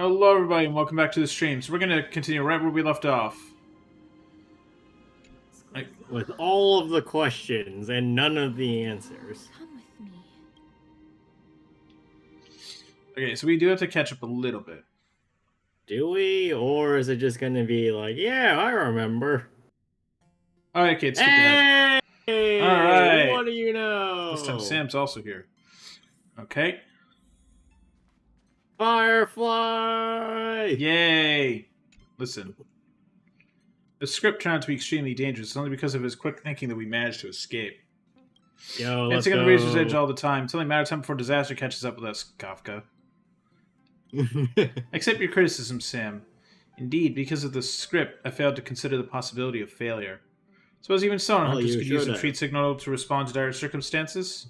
Hello everybody and welcome back to the stream. So we're going to continue right where we left off. With all of the questions and none of the answers. Come with me. Okay, so we do have to catch up a little bit. Do we? Or is it just going to be like, yeah, I remember. Alright, kids, skip ahead. Hey! Alright. What do you know? This time Sam's also here. Okay. Firefly! Yay! Listen. The script turned out to be extremely dangerous. It's only because of his quick thinking that we managed to escape. Yo, let's Dancing on go. the razor's edge all the time. It's only a matter of time before disaster catches up with us, Kafka. Accept your criticism, Sam. Indeed, because of the script, I failed to consider the possibility of failure. Suppose even so, hunters could use a treat signal to respond to dire circumstances.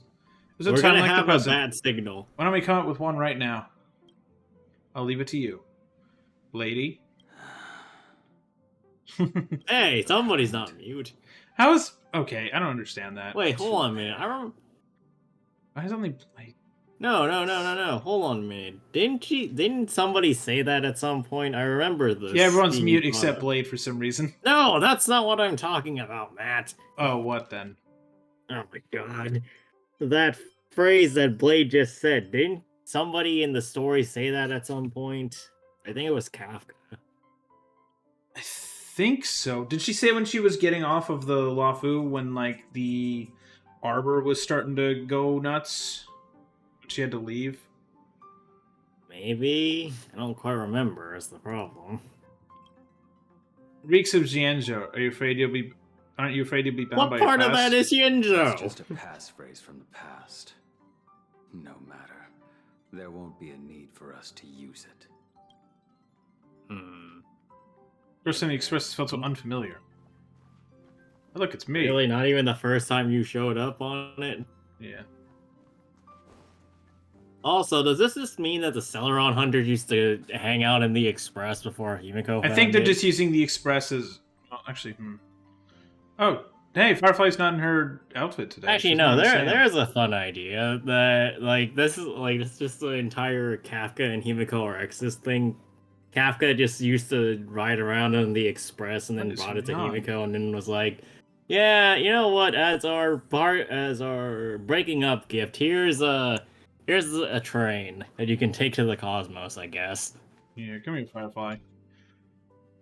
There's no We're time gonna like have the a present. bad signal. Why don't we come up with one right now? I'll leave it to you. Lady? Hey, somebody's not mute. How is... Okay, I don't understand that. Wait, hold on a minute. I don't... Why is only... Like... No. Hold on a minute. Didn't somebody say that at some point? I remember this. Yeah, everyone's mute except Blade for some reason. No, that's not what I'm talking about, Matt. Oh, what then? Oh my god. That phrase that Blade just said, didn't somebody in the story say that at some point? I think it was Kafka. I think so. Did she say when she was getting off of the Lafu when, like, the arbor was starting to go nuts? She had to leave? Maybe? I don't quite remember, is the problem. Reeks of Xianzhou. Are you afraid you'll be... Aren't you afraid you'll be bound What by part your of past? that is Yinzhou? It's just a passphrase from the past. No matter. There won't be a need for us to use it. First time the Express felt so unfamiliar. Oh, look, it's me. Really? Not even the first time you showed up on it? Yeah. Also, does this just mean that the Stellaron hunters used to hang out in the Express before Himiko I found think they're it? just using the Express as... Well, actually, Oh, hey, Firefly's not in her outfit today. Actually, She's no. not Sam. There's a fun idea that this is just the entire Kafka and Himiko are exes thing. Kafka just used to ride around on the Express and then That is brought it to not. Himiko and then was like, "Yeah, you know what? As our breaking up gift, here's a train that you can take to the cosmos, I guess." Yeah, come here, Firefly.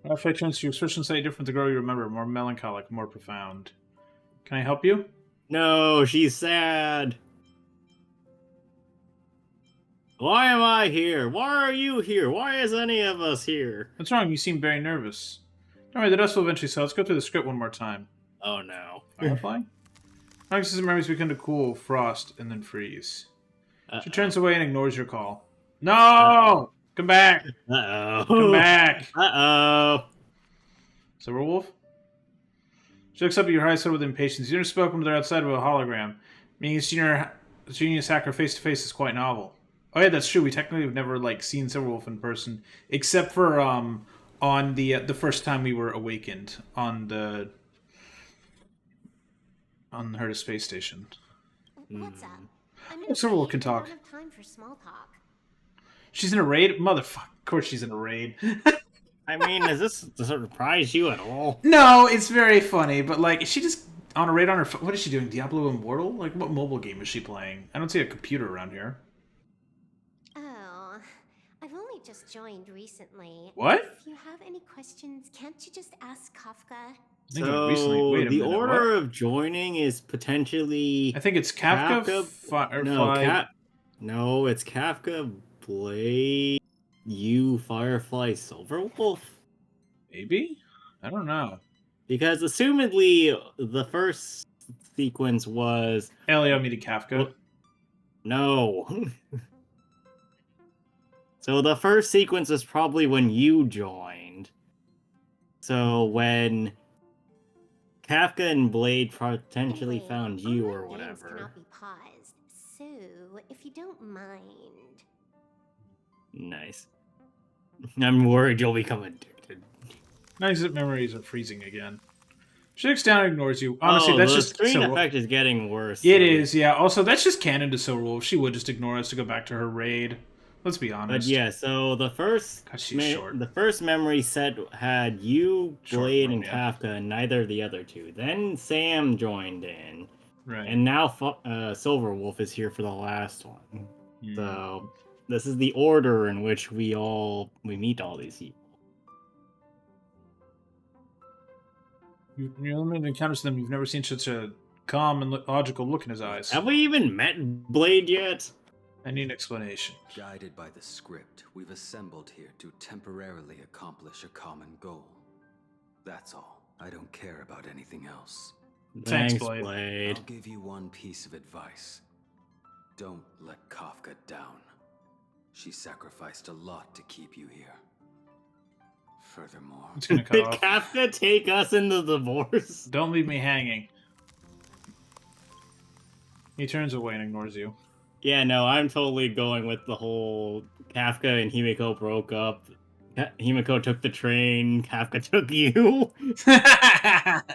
Firefly turns to your expression slightly different to the girl you remember, more melancholic, more profound. Can I help you? No, she's sad. Why am I here? Why are you here? Why is any of us here? What's wrong? You seem very nervous. Don't worry, the dust will eventually settle. Let's go through the script one more time. Oh no. Firefly? Roxas memories begin to cool, frost, and then freeze. She turns away and ignores your call. No! Come back! Uh-oh. Come back! Uh-oh. Silverwolf? She looks up at your eyes filled with impatience. You never spoken with her outside of a hologram. Meeting a genius hacker face to face is quite novel. Oh yeah, that's true. We technically have never seen Silverwolf in person, except for on the first time we were awakened on her space station. What's up? I'm Oh, Silverwolf can talk. I don't have time for small talk. She's in a raid? Motherfucker. Of course she's in a raid. I mean, does this surprise you at all? No, it's very funny, but is she just on a raid on her phone? What is she doing? Diablo Immortal? What mobile game is she playing? I don't see a computer around here. Oh, I've only just joined recently. What? If you have any questions, can't you just ask Kafka? I think recently. So Wait a the minute, order what? of joining is potentially I think it's Kafka, Firefly. No, it's Kafka, Blade, you, Firefly, Silverwolf. Maybe? I don't know. Because assumedly the first sequence was Elio meeting Kafka. no. So the first sequence is probably when you joined. So when Kafka and Blade potentially Anyway, found you online or games whatever. cannot be paused. So, if you don't mind. Nice. I'm worried you'll become addicted. Nice that memories are freezing again. She looks down and ignores you. Honestly, that's the just screen Silverwolf. effect is getting worse. It so- is, yeah. Also, that's just canon to Silverwolf. She would just ignore us to go back to her raid. Let's be But honest. yeah, so the first God, she's short. the first memory set had you, Short Blade, and Romeo. Kafka, and neither of the other two. Then Sam joined in, Right. and now Silverwolf is here for the last one. Hmm. So this is the order in which we meet all these people. You're limited encounters with them. You've never seen such a calm and logical look in his eyes. Have we even met Blade yet? I need an explanation. Guided by the script, we've assembled here to temporarily accomplish a common goal. That's all. I don't care about anything else. Thanks, Thanks, Blade. Blade. I'll give you one piece of advice. Don't let Kafka down. She sacrificed a lot to keep you here. Furthermore, It's gonna cut Did off. Kafka take us in the divorce? Don't leave me hanging. He turns away and ignores you. Yeah, no, I'm totally going with the whole Kafka and Himiko broke up. Himiko took the train, Kafka took you.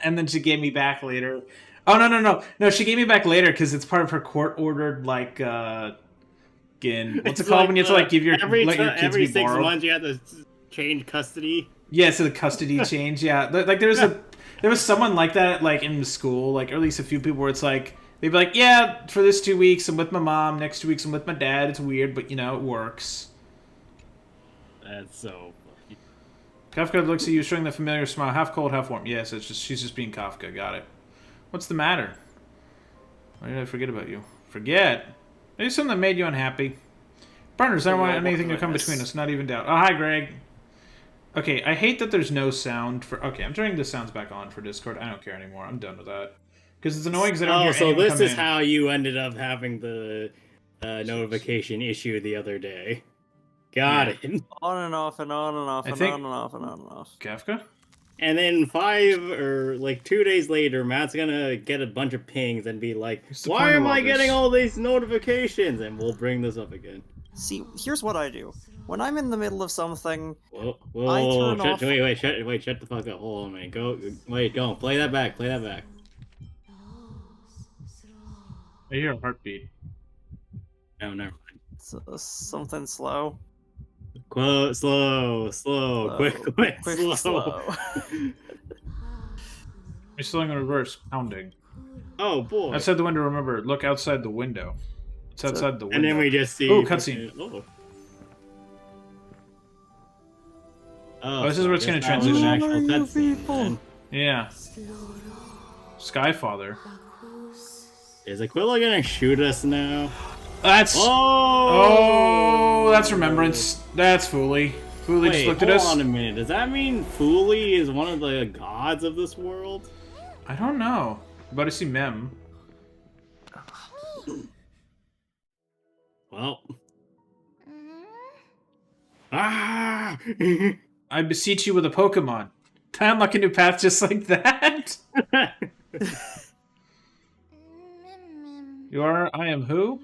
And then she gave me back later. Oh, no, she gave me back later because it's part of her court-ordered, like, what's it It's called when you have to, like, give your, every let your kids every be 6 borrowed? months you have to change custody. Yeah, so the custody change, yeah. Like, there was someone like that, like, in the school, like, or at least a few people where it's like, they'd be like, yeah, for this 2 weeks I'm with my mom, next 2 weeks I'm with my dad, it's weird, but, you know, it works. That's so funny. Kafka looks at you, showing the familiar smile, half cold, half warm. Yes, it's just she's just being Kafka. Got it. What's the matter? Why did I forget about you? Forget? Maybe something that made you unhappy. Partners, I don't want anything to come between us. Not even doubt. Oh, hi, Greg. Okay, I hate that there's no sound for... Okay, I'm turning the sounds back on for Discord. I don't care anymore. I'm done with that. Because it's annoying because I don't hear so anyone this come is in. how you ended up having the notification issue the other day. Got it. On and off and on and off I and think- on and off and on and off. Kafka? And then 2 days later, Matt's gonna get a bunch of pings and be like, What's the why point of am all I this?" getting all these notifications? And we'll bring this up again. See, here's what I do. When I'm in the middle of something, Whoa, I whoa, turn off- shut the fuck up. Hold on, man. Go, play that back. I hear a heartbeat. No, never mind. something slow. Quote, slow, quick, slow. You're slowing in reverse, pounding. Oh boy. Outside the window, remember, look outside the window. It's outside the window. And then we just see. Ooh, cutscene. Oh, this is so where it's I gonna guess that was an transition. actual Who are you cutscene people? then. Yeah. Skyfather. Is Aquila gonna shoot us now? That's... Oh! Oh, that's Remembrance. That's Fooly. Fooly just Wait, looked at hold us. on a minute. Does that mean Fooly is one of the gods of this world? I don't know. But I see Mem. Well. Mm-hmm. Ah! I beseech you with a Pokemon. Can I unlock a new path just like that? You are... I am who?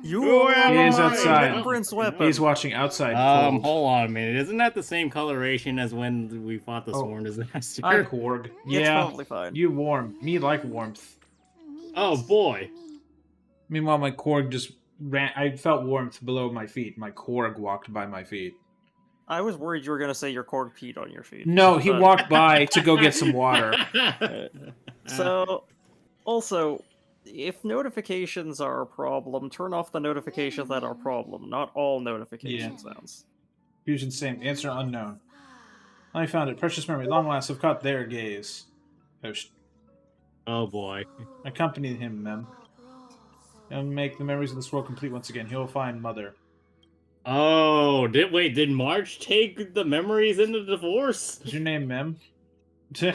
You Who are am He is I? outside. Remembrance weapon. He's watching outside. cold. Hold on a minute. Isn't that the same coloration as when we fought the Oh. Sworn Disaster? Hi, Korg. It's Yeah. probably fine. You warm. Me like warmth. Oh boy. Meanwhile, my Korg just ran... I felt warmth below my feet. My Korg walked by my feet. I was worried you were gonna say your Korg peed on your feet. No, he But- walked by to go get some water. So, also, if notifications are a problem, turn off the notifications that are a problem, not all notification Yeah. sounds. Fusion same. Answer unknown. I found it. Precious memory. Long last have caught their gaze. Oh boy. Accompany him, Mem. And make the memories of this world complete once again. He'll find Mother. Oh, did March take the memories in the divorce? Is your name Mem?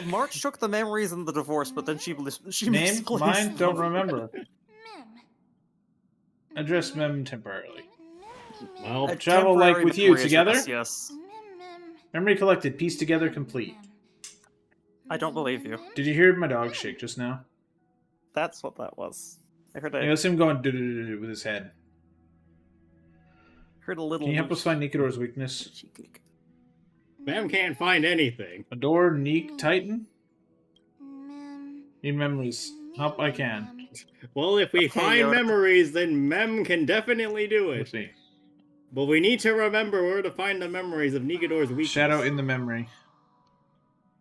March took the memories in the divorce, but then she Name? misplaced Mine? Don't them. remember. Address Mem temporarily. Well, A Travel, like, temporary with you, memory together? address, yes. Memory collected. Piece together complete. I don't believe you. Did you hear my dog shake just now? That's what that was. I heard Yeah, a, that's him going do-do-do-do with his head. heard a little... Can you help us find Nikador's weakness? Ma'am can't find anything. Adore Neek Titan? Need memories. Help I can. Well, if we Okay, find Yoda. memories, then Mem can definitely do Let's it. see. But we need to remember where to find the memories of Negador's weakness. Shadow in the memory.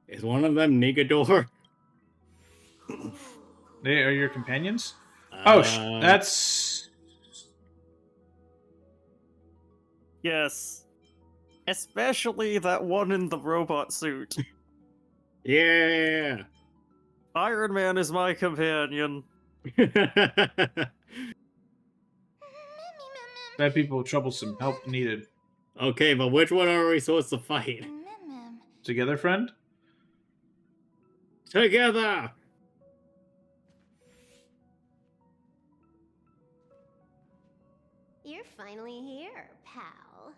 Is one of them Negador? They are your companions? Oh, that's... Yes. Especially that one in the robot suit. Yeah. Iron Man is my companion. Bad people, troublesome, help needed. Okay, but which one are we supposed to fight? Together, friend? Together! You're finally here, pal.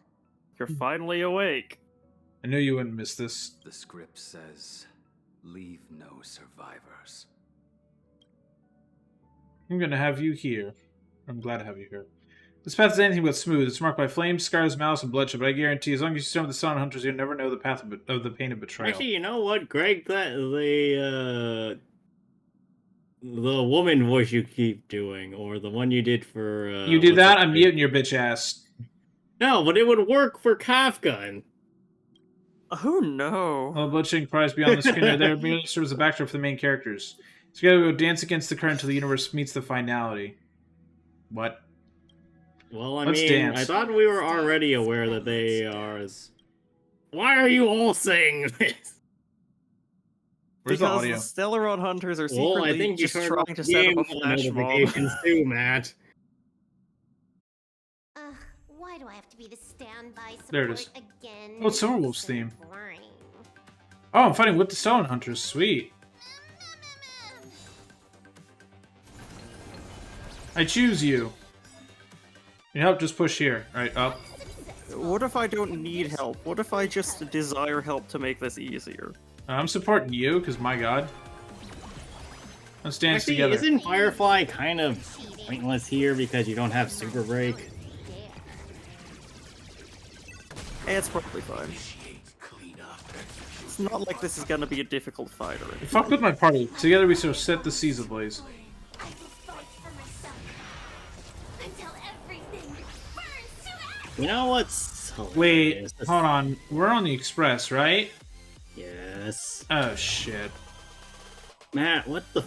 You're finally awake. I knew you wouldn't miss this. The script says, leave no survivors. I'm gonna have you here. I'm glad to have you here. This path is anything but smooth. It's marked by flames, scars, malice, and bloodshed, but I guarantee as long as you stand with the Sun Hunters, you'll never know the path of the pain of betrayal. Actually, you know what, Greg? The woman voice you keep doing, or the one you did for... you did that? I'm muting your bitch ass. No, but it would work for Kafka. Oh no. While bloodshed cries beyond the screen, there merely serves as a backdrop for the main characters. Together we go dance against the current until the universe meets the finality. What? Well, I Let's mean, dance. I thought we were already aware that they are... Why are you all saying this? Where's the audio? Because the Stellaron Hunters are Well, I secretly think you just turned trying to set up a flash mob. notifications too, Matt. Why do I have to be the standby support There it is. again? Oh, it's Silverwolf's So theme. boring. Oh, I'm fighting with the Stone Hunters. Sweet. I choose you. You help, just push here. Right, up. What if I don't need help? What if I just desire help to make this easier? I'm supporting you, because my god. Let's dance Actually, together. isn't Firefly kind of pointless here because you don't have Super Break? It's probably fine. It's not like this is gonna be a difficult fight or You anything. fucked with my party. Together we shall set the seas ablaze. I will fight for myself until everything burns to ash. You know what's Wait, hilarious? hold on. We're on the express, right? Yes. Oh, shit. Matt, what the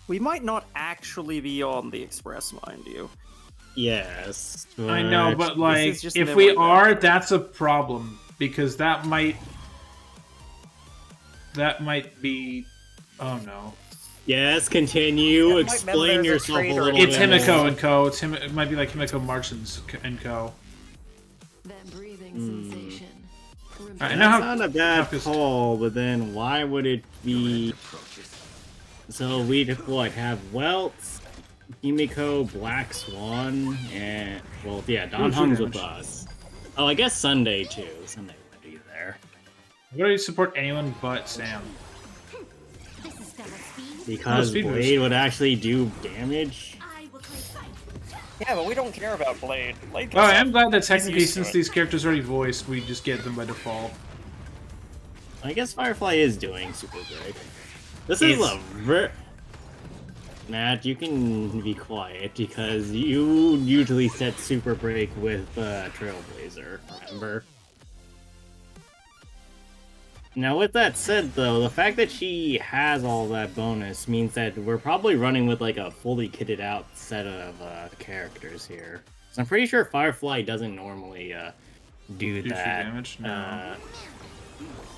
We might not actually be on the express, mind you. Yes. I know, but like, is just if never we been are, there. that's a problem. Because that might... That might be... Oh, no. Yes, continue. Yeah, Explain remember there's a yourself a traitor. little It's bit. Himiko and Co. It might be like Himiko March and Co. That breathing sensation. I know That's how... not a bad Focus. call, but then why would it be... So we'd, what, have Welts, Himiko, Black Swan, and... Well, yeah, Don Ooh, Hung's damage. with us. Oh, I guess Sunday, too. Sunday would be there. I'm going to support anyone but Sam. This is gonna speed. Because speed boost. Blade would actually do damage. I will play fight. Yeah, but we don't care about Blade. Blade Oh, I am glad that technically, used to since it. these characters are already voiced, we just get them by default. I guess Firefly is doing Super Break. This is a Matt, you can be quiet because you usually set Super Break with Trailblazer, remember? Now, with that said, though, the fact that she has all that bonus means that we're probably running with like a fully kitted out set of characters here. So I'm pretty sure Firefly doesn't normally do Do free that. damage? No.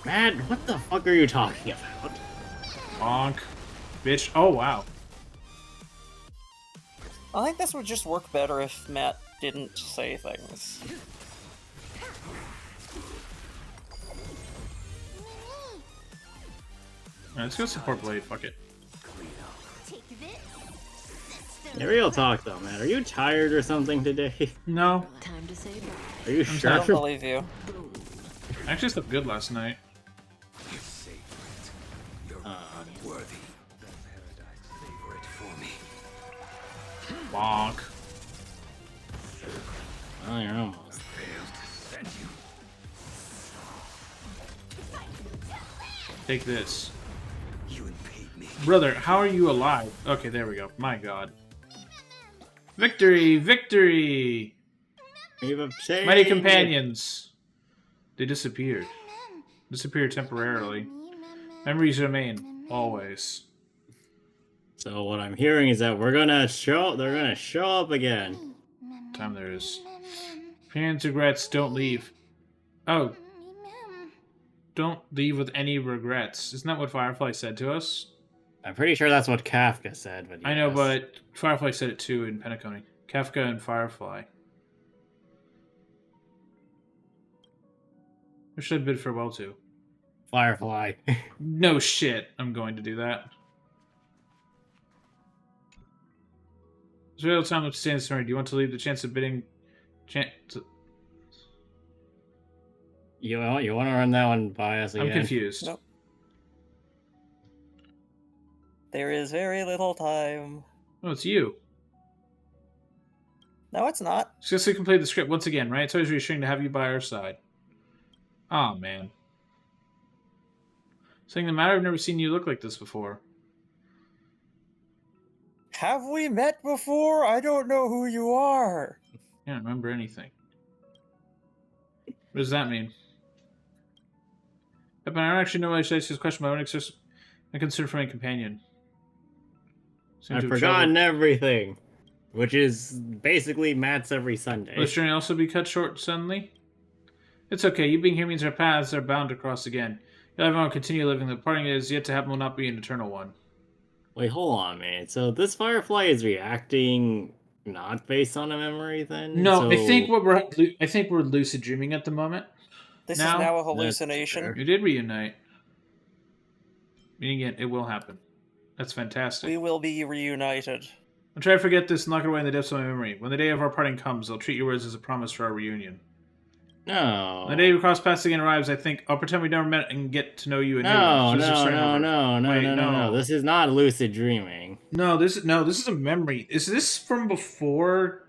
Matt, what the fuck are you talking about? Bonk. Bitch. Oh, wow. I think this would just work better if Matt didn't say things. Alright, let's go support Blade. Fuck it. Take this. Yeah, real talk though, man. Are you tired or something today? No. Time to say bye. Are you I don't sure? believe you. I actually slept good last night. You savor it. You're unworthy. The paradise savor it for me. Bonk. Oh, you're almost. Failed to send you. Take this. You impede me. Brother, how are you alive? Okay, there we go. My god. Victory! Victory! Wave of change. Mighty companions. They disappeared. Disappeared temporarily. Memories remain, always. So what I'm hearing is that they're gonna show up again. Time there is. Opinions, regrets, don't leave. Oh, don't leave with any regrets. Isn't that what Firefly said to us? I'm pretty sure that's what Kafka said, but I know, yes. but Firefly said it too in Pentacone. Kafka and Firefly. Who should I bid farewell to? Firefly. No shit, I'm going to do that. It's real time to stay in the story. Do you want to leave the chance of bidding? You want to run that one by us again? I'm confused. Nope. There is very little time. Oh, it's you. No, it's not. Successfully completed the script once again, right? It's always reassuring to have you by our side. Oh man. Saying the matter, I've never seen you look like this before. Have we met before? I don't know who you are. I don't remember anything. What does that mean? But I don't actually know why I should ask this question, but I want a concern for my companion. Seem I've to have forgotten traveled- everything, which is basically Matt's every Sunday. Will this journey also be cut short suddenly? It's okay. You being here means our paths are bound to cross again. You'll have to continue living. The parting is yet to happen will not be an eternal one. Wait, hold on, man. So this Firefly is reacting not based on a memory, then? No, So... I think we're lucid dreaming at the moment. This Now- is now a That's hallucination. fair. We did reunite. Meaning it will happen. That's fantastic. We will be reunited. I'll try to forget this and lock it away in the depths of my memory. When the day of our parting comes, I'll treat your words as a promise for our reunion. No. When the day we cross paths again arrives, I think I'll pretend we never met and get to know you anew. No, So it's just starting over. Wait, no. This is not lucid dreaming. No, this is a memory. Is this from before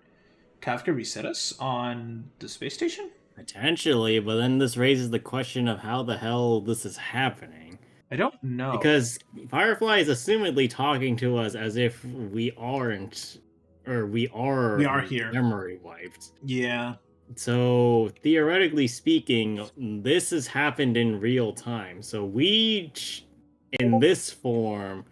Kafka reset us on the space station? Potentially, but then this raises the question of how the hell this is happening. I don't know. Because Firefly is assumedly talking to us as if we aren't, or we are here. memory wiped. Yeah. So, theoretically speaking, this has happened in real time. So we, in this form,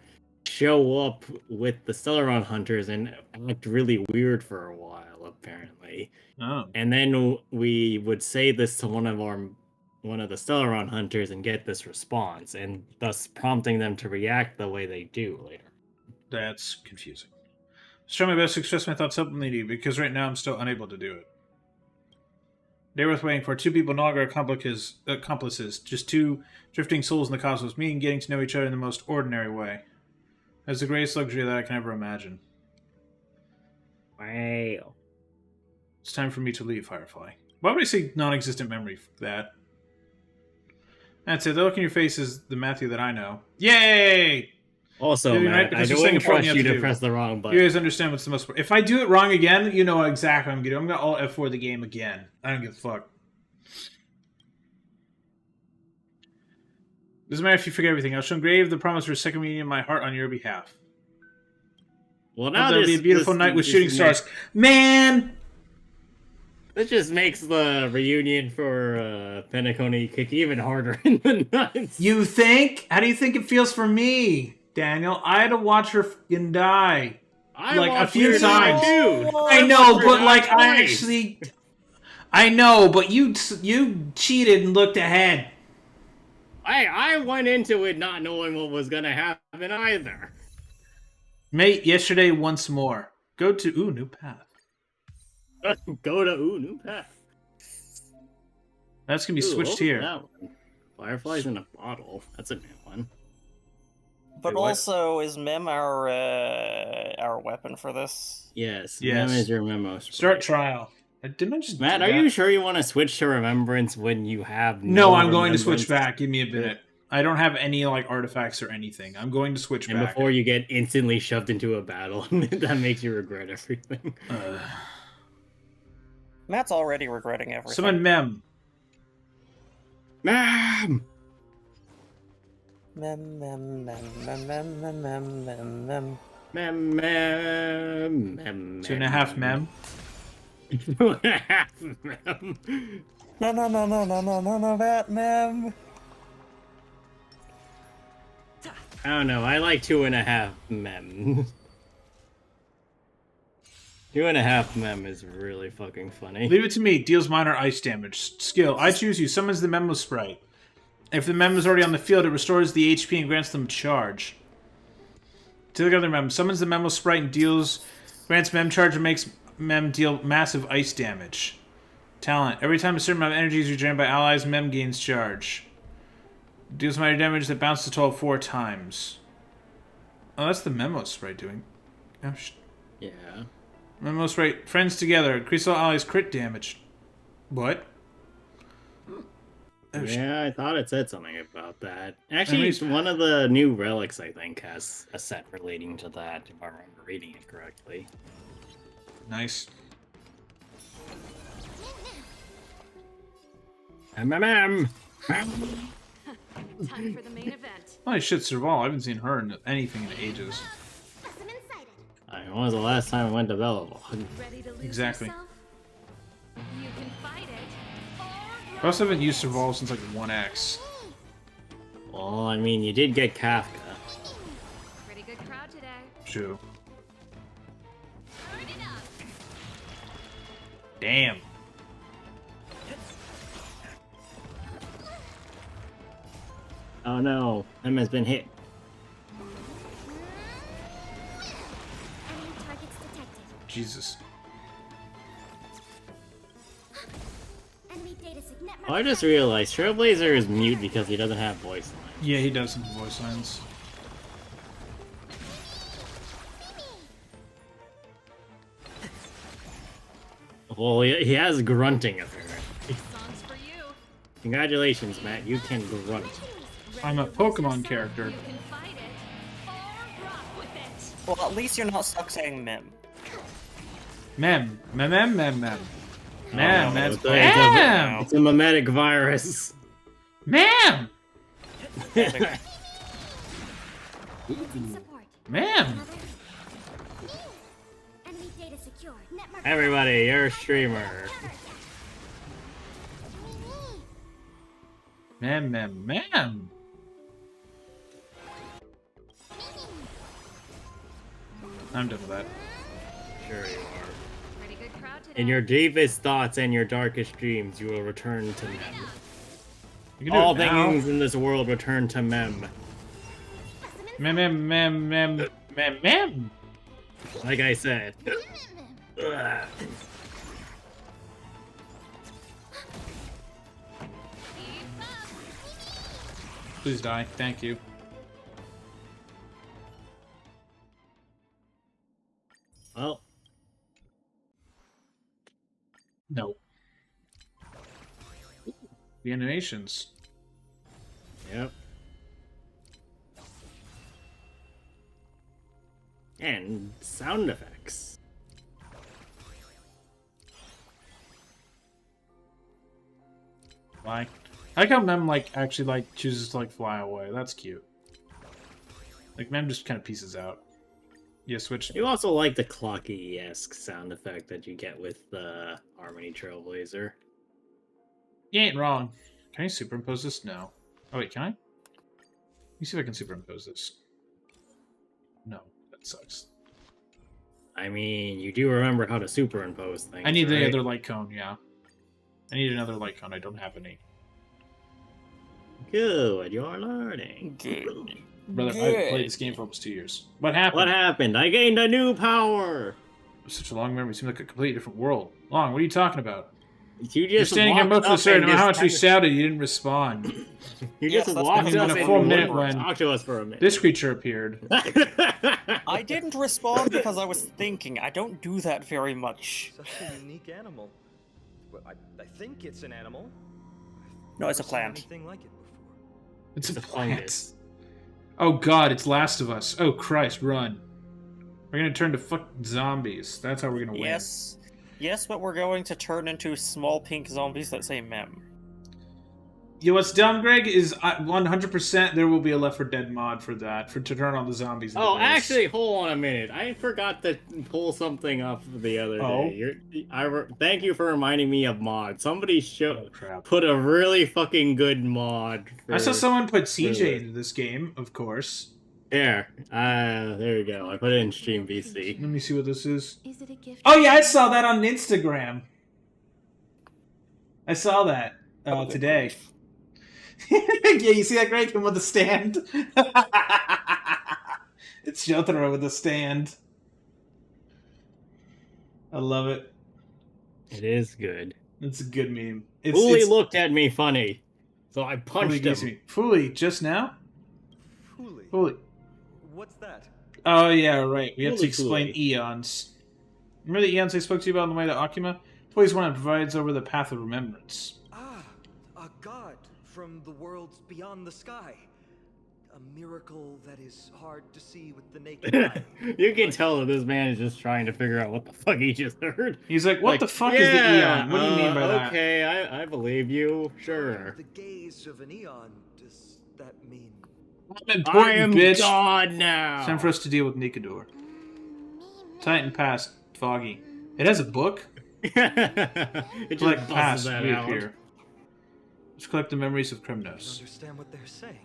show up with the Stellaron hunters and act really weird for a while, apparently. Oh. And then we would say this to one of the Stellaron hunters and get this response, and thus prompting them to react the way they do later. That's confusing. Let's try my best to express my thoughts openly to you, because right now I'm still unable to do it. Day worth waiting for. Two people no longer accomplices. Just two drifting souls in the cosmos, meeting and getting to know each other in the most ordinary way. That's the greatest luxury that I can ever imagine. Wow. It's time for me to leave, Firefly. Why would I say non-existent memory for that? That's it. The look in your face is the Matthew that I know. Yay! Also, Maybe Matt, because I there's don't something important trust you you have to to press do. the wrong You button. guys understand what's the most... If I do it wrong again, you know exactly what I'm going to do. I'm going to alt F4 the game again. I don't give a fuck. Doesn't matter if you forget everything. I'll show engrave the promise for a second meeting in my heart on your behalf. Well, now There'll be a beautiful night with shooting stars. Man! This just makes the reunion for Pentacone kick even harder in the nuts. You think? How do you think it feels for me, Daniel? I had to watch her fucking die. I like, a watched few her times. too. I know, watched but her like, I twice. actually... I know, but you cheated and looked ahead. I went into it not knowing what was gonna happen either. Mate, yesterday once more. Go to... Ooh, new path. Go to new path. That's gonna be Ooh, switched what was here. that one? Fireflies in a bottle. That's a new one. But Wait, what? also, is Mem our weapon for this? Yes. Yes. Mem is your memo. Start trial. Didn't I just Matt, do are that? you sure you want to switch to Remembrance when you have No, I'm going to switch Remembrance? back. Give me a minute. I don't have any like artifacts or anything. I'm going to switch And back. before you get instantly shoved into a battle, that makes you regret everything. Matt's already regretting everything. Summon Mem. Ma'am! Mem, mem, mem, mem, mem, mem, mem, mem, mem. Mem, mem, mem, 2.5 mem. 2.5 mem. No, that mem. I don't know. I like 2.5 mem. 2.5 mem is really fucking funny. Leave it to me. Deals minor ice damage. Skill. I choose you. Summons the Memo Sprite. If the Mem is already on the field, it restores the HP and grants them charge. To the other Mem. Summons the Memo Sprite and grants Mem charge and makes Mem deal massive ice damage. Talent. Every time a certain amount of energy is regenerated by allies, Mem gains charge. Deals minor damage that bounces a total of 4 times. Oh, that's the Memo Sprite doing. Oh, Yeah. Memo Sprite. Friends together. Increase all allies' crit damage. What? Oh, Yeah, I thought it said something about that. Actually, one of the new relics, I think, has a set relating to that, if I remember reading it correctly. Nice. MMM! Time for the main event. Holy shit, Serval. I haven't seen her in anything in ages. Specimen sighted. When was the last time I went to Belleville? Ready to lose Exactly. yourself? You can fight it. Or I also haven't used Serval since like 1X. Well, I mean, you did get Kafka. pretty good crowd today. True. Turn it up. Damn. Oh no, Em has been hit. Enemy targets detected. Jesus. Enemy data net Oh, I just realized Trailblazer is mute because he doesn't have voice line. Yeah, he does some voice lines. Well, he has grunting apparently. Songs for you. Congratulations, Matt. You can grunt. I'm a Pokemon character. You can fight it. Or rock with it. Well, at least you're not stuck saying mem. Mem. Mem, mem, mem, mem. Mem, that's it's a- mem! It's a mimetic virus. Mem! support. Mem! Another. Enemy data secure. Network. Everybody, you're a streamer. Mem, mem, mem! I'm done with that. Sure you are. Pretty good crowd today. In your deepest thoughts and your darkest dreams, you will return to Mem. You can do All it now. things in this world return to Mem. Mem, mem, mem, mem, mem, mem! Like I said. Ugh. Please die. Thank you. Well, No. The animations. yep. And sound effects. Why? I like how Mem actually chooses to fly away. That's cute. Like Mem just kind of pieces out. Yeah, switch. You also like the clocky-esque sound effect that you get with the Harmony Trailblazer. You ain't wrong. Can I superimpose this? No. Oh wait, can I? Let me see if I can superimpose this. No, that sucks. I mean, you do remember how to superimpose things. I need right? the other light cone, yeah. I need another light cone. I don't have any. Good, you're learning. Good. Brother, I've played this game for almost 2 years. What happened? What happened? I gained a new power! It was such a long memory. It seemed like a completely different world. Long, what are you talking about? You You're just standing here walked most of the up side. No and matter how much just we kinda- shouted, you didn't respond. You Yes, just that's walked been up a and full you minute wouldn't when talk to us for a minute. This creature appeared. I didn't respond because I was thinking. I don't do that very much. Such a unique animal. Well, I think it's an animal. No, it's a I've never seen plant. Anything like it before. It's a It's a plant. fungus. Oh god, it's Last of Us. Oh Christ, run. We're gonna turn to fucking zombies. That's how we're gonna win. Yes. Yes, but we're going to turn into small pink zombies that say mem. You know what's dumb, Greg, is 100% there will be a Left 4 Dead mod for that, to turn on the zombies. Oh, actually, hold on a minute. I forgot to pull something up the other Oh? day. Thank you for reminding me of mod. Somebody Crap. put a really fucking good mod. I saw someone put CJ Really? into this game, of course. There we go. I put it in Stream VC. Let me see what this is. Is it a gift? Oh yeah, I saw that on Instagram. I saw that today. Yeah, you see that, Greg? Him with the stand. It's Jotaro with the stand. I love it. It is good. It's a good meme. Fully looked at me funny, so I punched him. Fully, just now? Fully. Fully. What's that? Oh yeah, right. We have to Fully explain Fully. eons. Remember the eons I spoke to you about on the way to Akima? Please one that provides over the path of remembrance. Ah, a god from the worlds beyond the sky. A miracle that is hard to see with the naked eye. You can tell that this man is just trying to figure out what the fuck he just heard. He's like, what the fuck is the eon? What do you mean by that? Okay, I believe you. Sure. The gaze of an eon, does that mean? I'm important, I am bitch. God now. It's time for us to deal with Nikador. Titan past, Foggy. It has a book? It just Collect busts past, that out. reappear. Let's collect the memories of I don't Kremnos. understand what they're saying.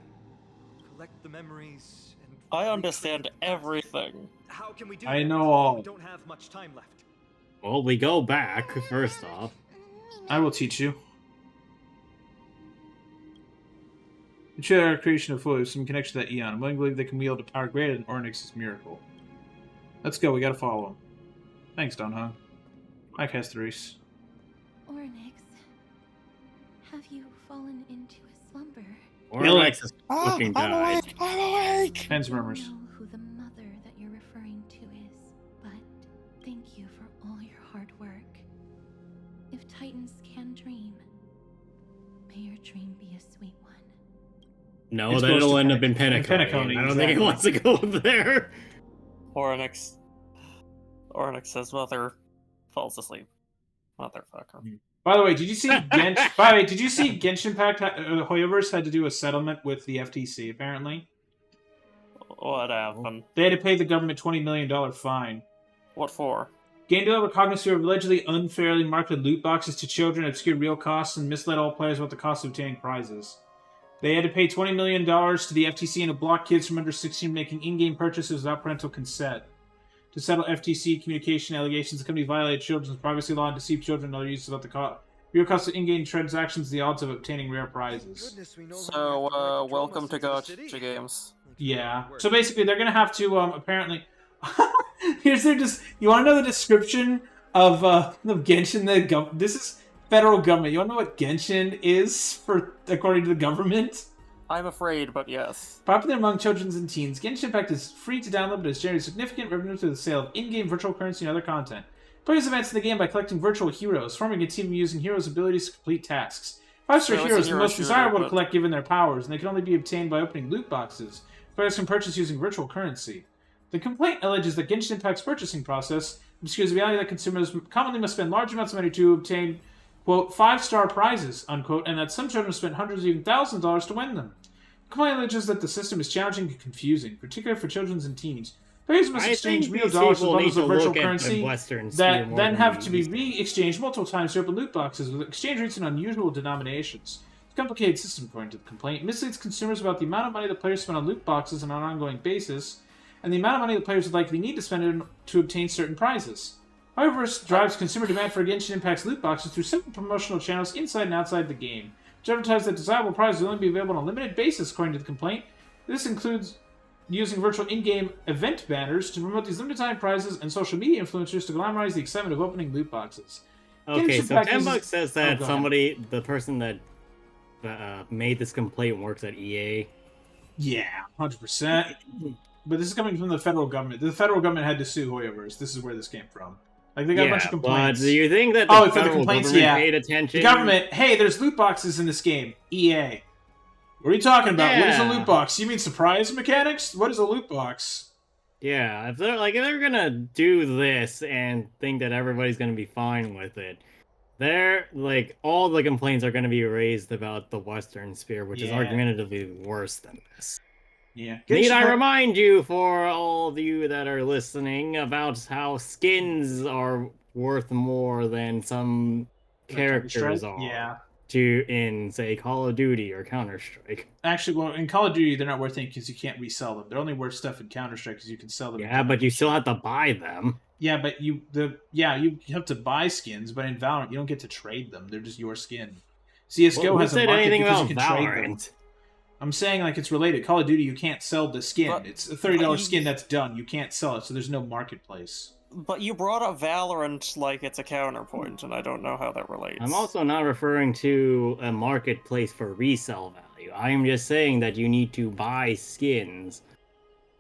Collect the memories and I understand everything. How can we do I that? know all. We don't have much time left. Well, we go back, first off. I will teach you. The share our creation of Fully with some connection to that eon. I'm willing to believe they can wield a power greater than Ornyx's miracle. Let's go, we gotta follow him. Thanks, Don Hung. Hi, Castorice. Ornyx, have you fallen into a slumber? Ornyx is fucking died. I'm awake! Hands murmurs. I don't know who the mother that you're referring to is, but thank you for all your hard work. If Titans can dream, may your dream be a sweet one. No, It's then close it'll to end up in Pentaconing. Pentaconing. I don't think Exactly. it wants to go there. Ornyx's mother falls asleep. Motherfucker. By the way, did you see Genshin Impact? Hoyoverse had to do a settlement with the FTC. Apparently, What happened? they had to pay the government $20 million fine. What for? Game developer Cognitive have allegedly unfairly marketed loot boxes to children, obscured real costs, and misled all players about the cost of obtaining prizes. They had to pay $20 million to the FTC and to block kids from under 16 making in-game purchases without parental consent. To settle FTC communication allegations, the company violated children's privacy law and deceived children and other users about the real cost of in-game transactions and the odds of obtaining rare prizes. Goodness, we no longer So, have to control welcome to Mexico City. Gacha Games. Yeah. So basically, they're gonna have to apparently. Here's their You want to know the description of Genshin? This is federal government. You want to know what Genshin is according to the government? I'm afraid, but yes. Popular among children and teens, Genshin Impact is free to download, but has generated significant revenue through the sale of in-game virtual currency and other content. Players advance in the game by collecting virtual heroes, forming a team using heroes' abilities to complete tasks. 5-star So it's a heroes are the hero most shooter, desirable to but- collect given their powers, and they can only be obtained by opening loot boxes. Players can purchase using virtual currency. The complaint alleges that Genshin Impact's purchasing process obscures the reality that consumers commonly must spend large amounts of money to obtain, quote, 5-star prizes, unquote, and that some children have spent hundreds or even thousands of dollars to win them. The complaint alleges that the system is challenging and confusing, particularly for children and teens. Players must I exchange think real these dollars for people need bundles to of virtual look at the currency Western sphere that more then than have we to be used to. re-exchanged multiple times to open loot boxes with exchange rates in unusual denominations. It's a complicated system, according to the complaint. It misleads consumers about the amount of money the players spend on loot boxes on an ongoing basis, and the amount of money the players would likely need to spend to obtain certain prizes. However, it drives consumer demand for Genshin Impact's loot boxes through simple promotional channels inside and outside the game, which advertise that desirable prizes will only be available on a limited basis, according to the complaint. This includes using virtual in-game event banners to promote these limited-time prizes and social media influencers to glamorize the excitement of opening loot boxes. Okay, Genshin so Impact 10 is- bucks says Oh, that go somebody, the person that made this complaint works at EA. Yeah, 100%. But this is coming from the federal government. The federal government had to sue Hoyoverse. This is where this came from. Like, they got a bunch of but complaints. do you think that the Oh, for the federal complaints, government yeah. paid attention? The government, hey, there's loot boxes in this game. EA. What are you talking about? What is a Yeah. loot box? You mean surprise mechanics? What is a loot box? Yeah, if they're gonna do this and think that everybody's gonna be fine with it, like, all the complaints are going to be raised about the Western Sphere, which is Yeah. argumentatively worse than this. Yeah. Need I remind you, for all of you that are listening, about how skins are worth more than some characters are Yeah. in, say, Call of Duty or Counter-Strike. Actually, well, in Call of Duty, they're not worth anything because you can't resell them. They're only worth stuff in Counter-Strike because you can sell them. Yeah, but you still have to buy them. Yeah, but you have to buy skins, but in Valorant you don't get to trade them. They're just your skin. CS:GO Who has a said market anything because about you can trade them. Valorant? I'm saying like it's related. Call of Duty, you can't sell the skin. But- It's a $30 but skin that's done. You can't sell it, so there's no marketplace. But you brought up Valorant like it's a counterpoint, and I don't know how that relates. I'm also not referring to a marketplace for resale value. I am just saying that you need to buy skins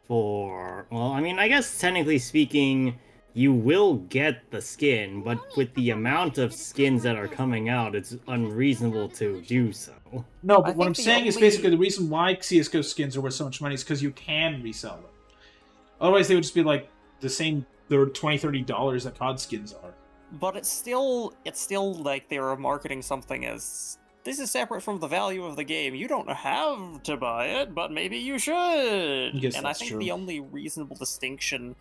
for... Well, I mean, I guess technically speaking, you will get the skin, but with the amount of skins that are coming out, it's unreasonable to do so. No, I but what I'm think the saying is only- basically the reason why CS:GO skins are worth so much money is because you can resell them. Otherwise, they would just be like the same. They're $20-$30 that COD skins are. But it's still like they're marketing something as this is separate from the value of the game. You don't have to buy it, but maybe you should. I guess And I that's think true. the only reasonable distinction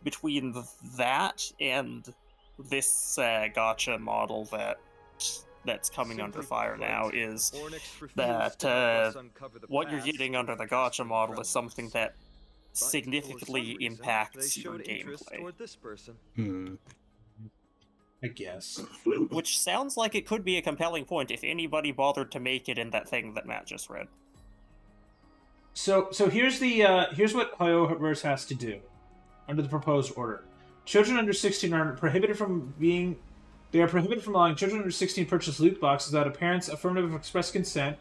between that and this gacha model that's coming under fire now is that what you're getting under the gacha model is something that significantly impacts your gameplay. I guess. Which sounds like it could be a compelling point if anybody bothered to make it in that thing that Matt just read. So here's what Hoyoverse has to do under the proposed order. Children under 16 are prohibited from allowing children under 16 to purchase loot boxes without a parent's affirmative express consent.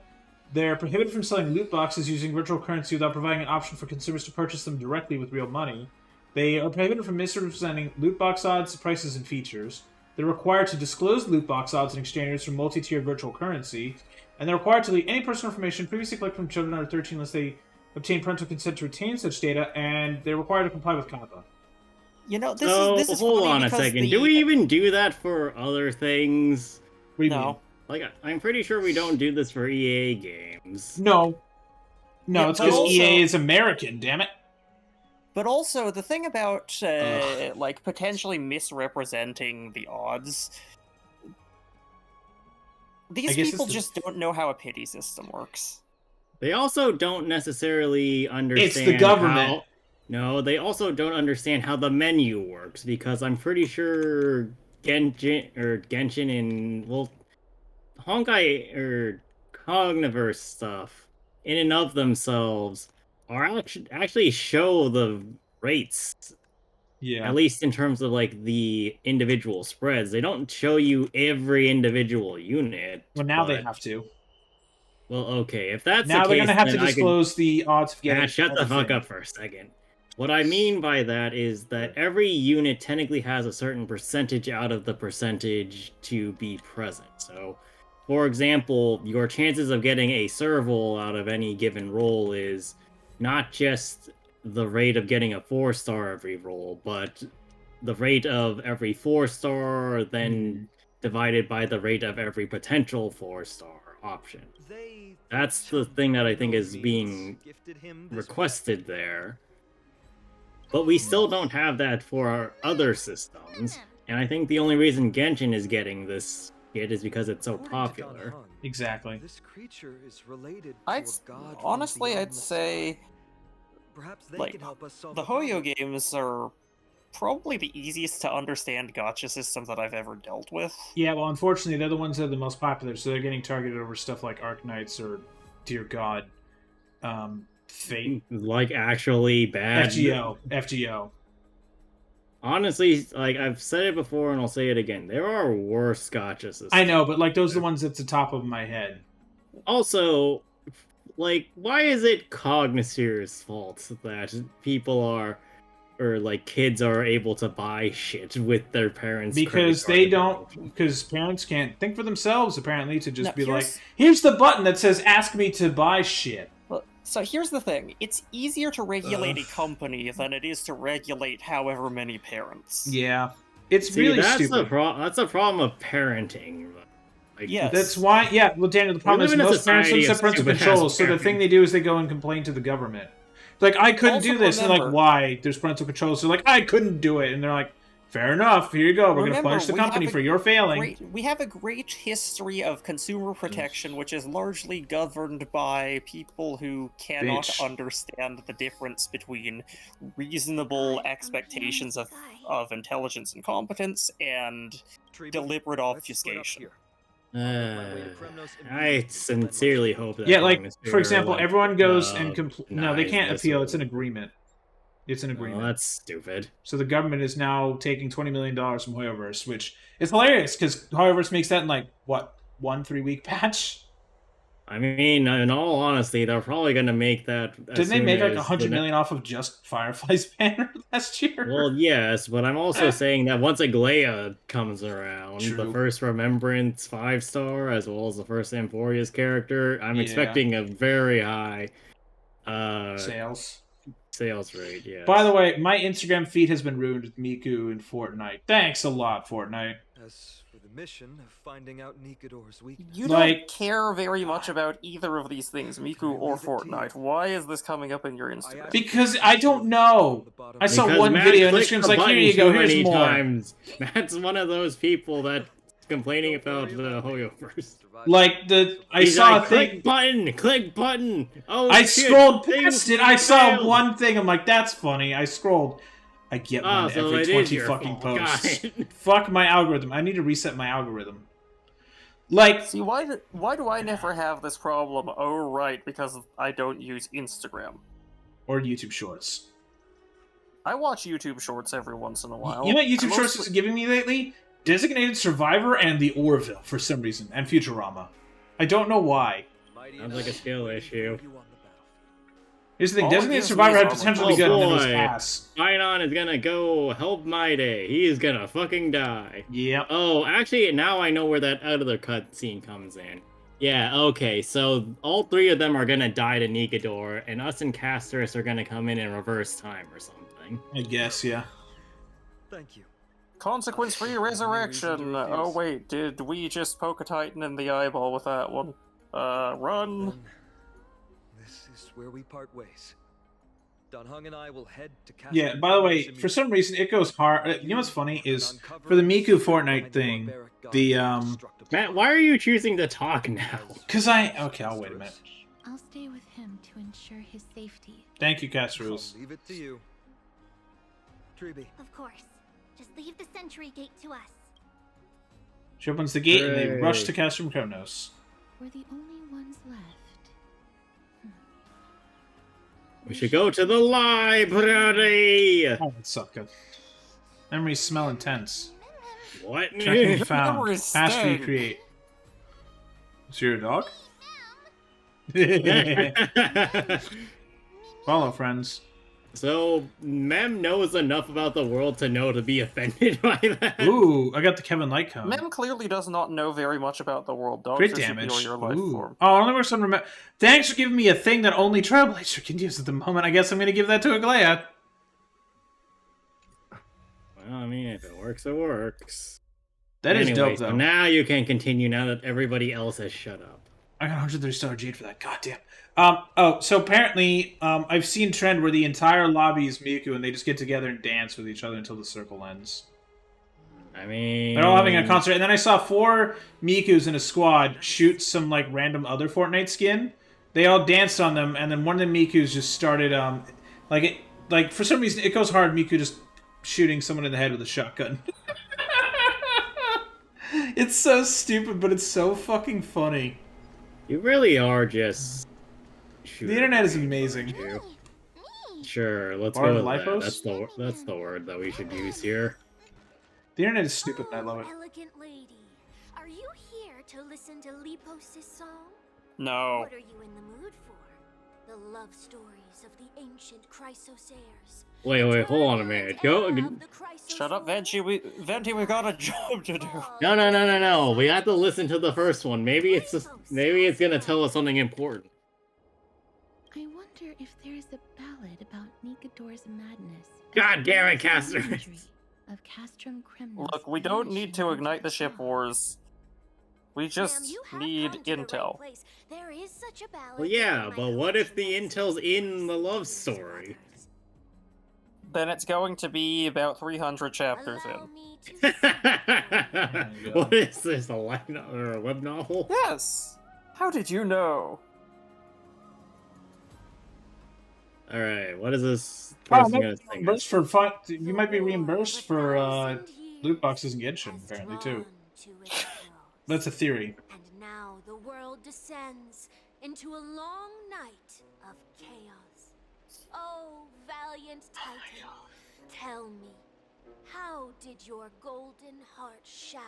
They're prohibited from selling loot boxes using virtual currency without providing an option for consumers to purchase them directly with real money. They are prohibited from misrepresenting loot box odds, prices, and features. They're required to disclose loot box odds and exchanges from multi-tiered virtual currency. And they're required to delete any personal information previously collected from children under 13 unless they obtain parental consent to retain such data, and they're required to comply with COPPA. You know, This is hold funny on a because second. Do we even do that for other things? What do you mean? No. Like, I'm pretty sure we don't do this for EA games. No. No, Yeah, it's but because also- EA is American, damn it. But also, the thing about, like, potentially misrepresenting the odds... These guess people it's the- just don't know how a pity system works. They also don't necessarily understand It's the government. No, they also don't understand how the menu works, because I'm pretty sure Genshin and, well, Honkai or Cogniverse stuff, in and of themselves, are actually show the rates. Yeah. At least in terms of, like, the individual spreads. They don't show you every individual unit. Well, now they but- have to. Well, okay, if that's Now the they're case, going to have to then I can- disclose the odds of getting. Matt, shut the fuck everything. up for a second. What I mean by that is that every unit technically has a certain percentage out of the percentage to be present. So, for example, your chances of getting a serval out of any given roll is not just the rate of getting a 4-star every roll, but the rate of every 4-star, then divided by the rate of every potential 4-star option. That's the thing that I think is being requested there. But we still don't have that for our other systems. And I think the only reason Genshin is getting this kit is because it's so popular. Exactly. This creature is related to I'd a god from honestly, beyond I'd the say sky. Perhaps they like, can help us solve the the problem. Hoyo games are probably the easiest to understand gacha system that I've ever dealt with. Yeah, well, unfortunately, they're the ones that are the most popular, so they're getting targeted over stuff like Arknights or, dear God, Fate. Like, actually bad. FGO. Honestly, like, I've said it before and I'll say it again. There are worse gacha systems. I know, but like those are the ones that's the top of my head. Also, like, why is it Cogniseur's fault that people are, or like kids are able to buy shit with their parents' Because credit they card don't, information? because parents can't think for themselves, apparently, to just No, be like, here's- here's the button that says ask me to buy shit. Well, so here's the thing. It's easier to regulate a company than it is to regulate however many parents. Yeah. It's See, really that's stupid. That's a problem of parenting. Like, Yes. That's why, yeah. Well, Daniel, the problem is live in a most parents don't society of set parental stupid-ass controls. So the parents. thing they do is they go and complain to the government. Like, I couldn't Also do this. And they're like, remember- why? There's parental controls. So they're like, I couldn't do it. And they're like, fair enough. Here you go. We're going to Remember, punish the we have company a for your failing. we have a great history of consumer protection, which is largely governed by people who cannot Bitch. understand the difference between reasonable expectations of intelligence and competence and deliberate obfuscation. I sincerely hope that. Yeah, like, Congress for example, like, everyone goes and no, they denies can't this appeal. or- It's an agreement. It's an agreement. Well, that's stupid. So the government is now taking $20 million from Hoyoverse, which is hilarious because Hoyoverse makes that in like, what, 1-3 week patch? I mean, in all honesty, they're probably going to make that. Didn't they make like $100 million off of just Firefly's banner last year? Well, yes, but I'm also saying that once Aglaia comes around, the True. first Remembrance 5-star, as well as the first Amphoria's character, I'm Yeah. expecting a very high Sales. rate. Yeah. By the way, my Instagram feed has been ruined with Miku and Fortnite. Thanks a lot, Fortnite. As for the mission of finding out Nikador's weakness, You Like- don't care very much about either of these things, Miku or Fortnite. Why is this coming up in your Instagram? Because I don't know. I saw Because one Matt video and clicked Instagram's the like, here button you go, too here's many more. times. Matt's one of those people that's complaining about the Hoyoverse. Like, I He's saw like, a thing. click button. Oh, I shit, scrolled things past it. I saw failed. one thing. I'm like, that's funny. I scrolled. I get Oh, one so every it is 20 your fucking fault. posts. God. Fuck my algorithm. I need to reset my algorithm. Like, See, why do I never have this problem? Oh, right, because I don't use Instagram. or YouTube Shorts. I watch YouTube Shorts every once in a while. You know what YouTube I Shorts mostly- is giving me lately? Designated Survivor and the Orville for some reason, and Futurama. I don't know why. Sounds like a skill issue. Here's the thing: All it Designated gives Survivor me had is potential to be armor. good, and then it was Oh, boy. ass. Inon is gonna go help Maide. He is gonna fucking die. Yep. Oh, actually, now I know where that other cutscene comes in. Yeah, okay, so all three of them are gonna die to Nikador, and us and Casterus are gonna come in reverse time or something. I guess, yeah. thank you. Consequence-free resurrection. Oh wait, did we just poke a Titan in the eyeball with that one? Run. Then this is where we part ways. Don Hung and I will head to Yeah, by the way, for some reason, it goes hard. You know what's funny is, for the Miku Fortnite thing, the, Matt, why are you choosing to talk now? Okay, I'll wait a minute. I'll stay with him to ensure his safety. Thank you, I'll Casterus. leave it to you. Treeby. Of course. Just leave the sentry gate to us. She opens the gate, and they Hooray. rush to Castrum Kronos. We're the only ones left. We should go to the library! Oh, that sucked good. Memories smell intense. What? Tracking found. Memories Fast stink. recreate. Is your dog? Follow, friends. So, Mem knows enough about the world to know to be offended by that. Ooh, I got the Kevin Light cone. Mem clearly does not know very much about the world. Dogs Crit are damage. superior life Ooh. form. Oh, only works on remember. Thanks for giving me a thing that only Trailblazer can use at the moment. I guess I'm gonna give that to Aglaia. Well, I mean, if it works, it works. That is Anyway, dope, though. So now you can continue now that everybody else has shut up. I got 130 Jade for that. Goddamn. So apparently, I've seen a trend where the entire lobby is Miku, and they just get together and dance with each other until the circle ends. I mean... They're all having a concert, and then I saw 4 Mikus in a squad shoot some like random other Fortnite skin. They all danced on them, and then one of the Mikus just started like for some reason it goes hard. Miku just shooting someone in the head with a shotgun. It's so stupid, but it's so fucking funny. You really are just... The internet is amazing. Sure, let's Bar go of with that. Lifos? That's the word that we should use here. The internet is stupid, and I love it. Elegant lady, are you here to listen to Lipos's song? No. What are you in the mood for? The love stories of the ancient Chrysosairs. Wait, hold on a minute. Go... Shut up, Venti. We've got a job to do. No. We have to listen to the first one. Maybe it's gonna tell us something important. I wonder if there's a ballad about Nikador's madness. God damn it, As well as Caster. imagery. of Castrum Kremnos. Look, we don't need to ignite the ship wars. We Ma'am, just you have need come to the right intel. place. There is such a balance Well, yeah, in my but what if the collection that intel's seems in the love pristine to story? others. Then it's going to be about 300 chapters Allow in. me to see. What is this, a light or a web novel? Yes! How did you know? Alright, what is this Oh, person maybe gonna think? reimbursed for you might be reimbursed for loot boxes and Genshin, apparently, too. That's a theory. And now the world descends into a long night of chaos. Oh, valiant Titan, tell me, how did your golden heart shatter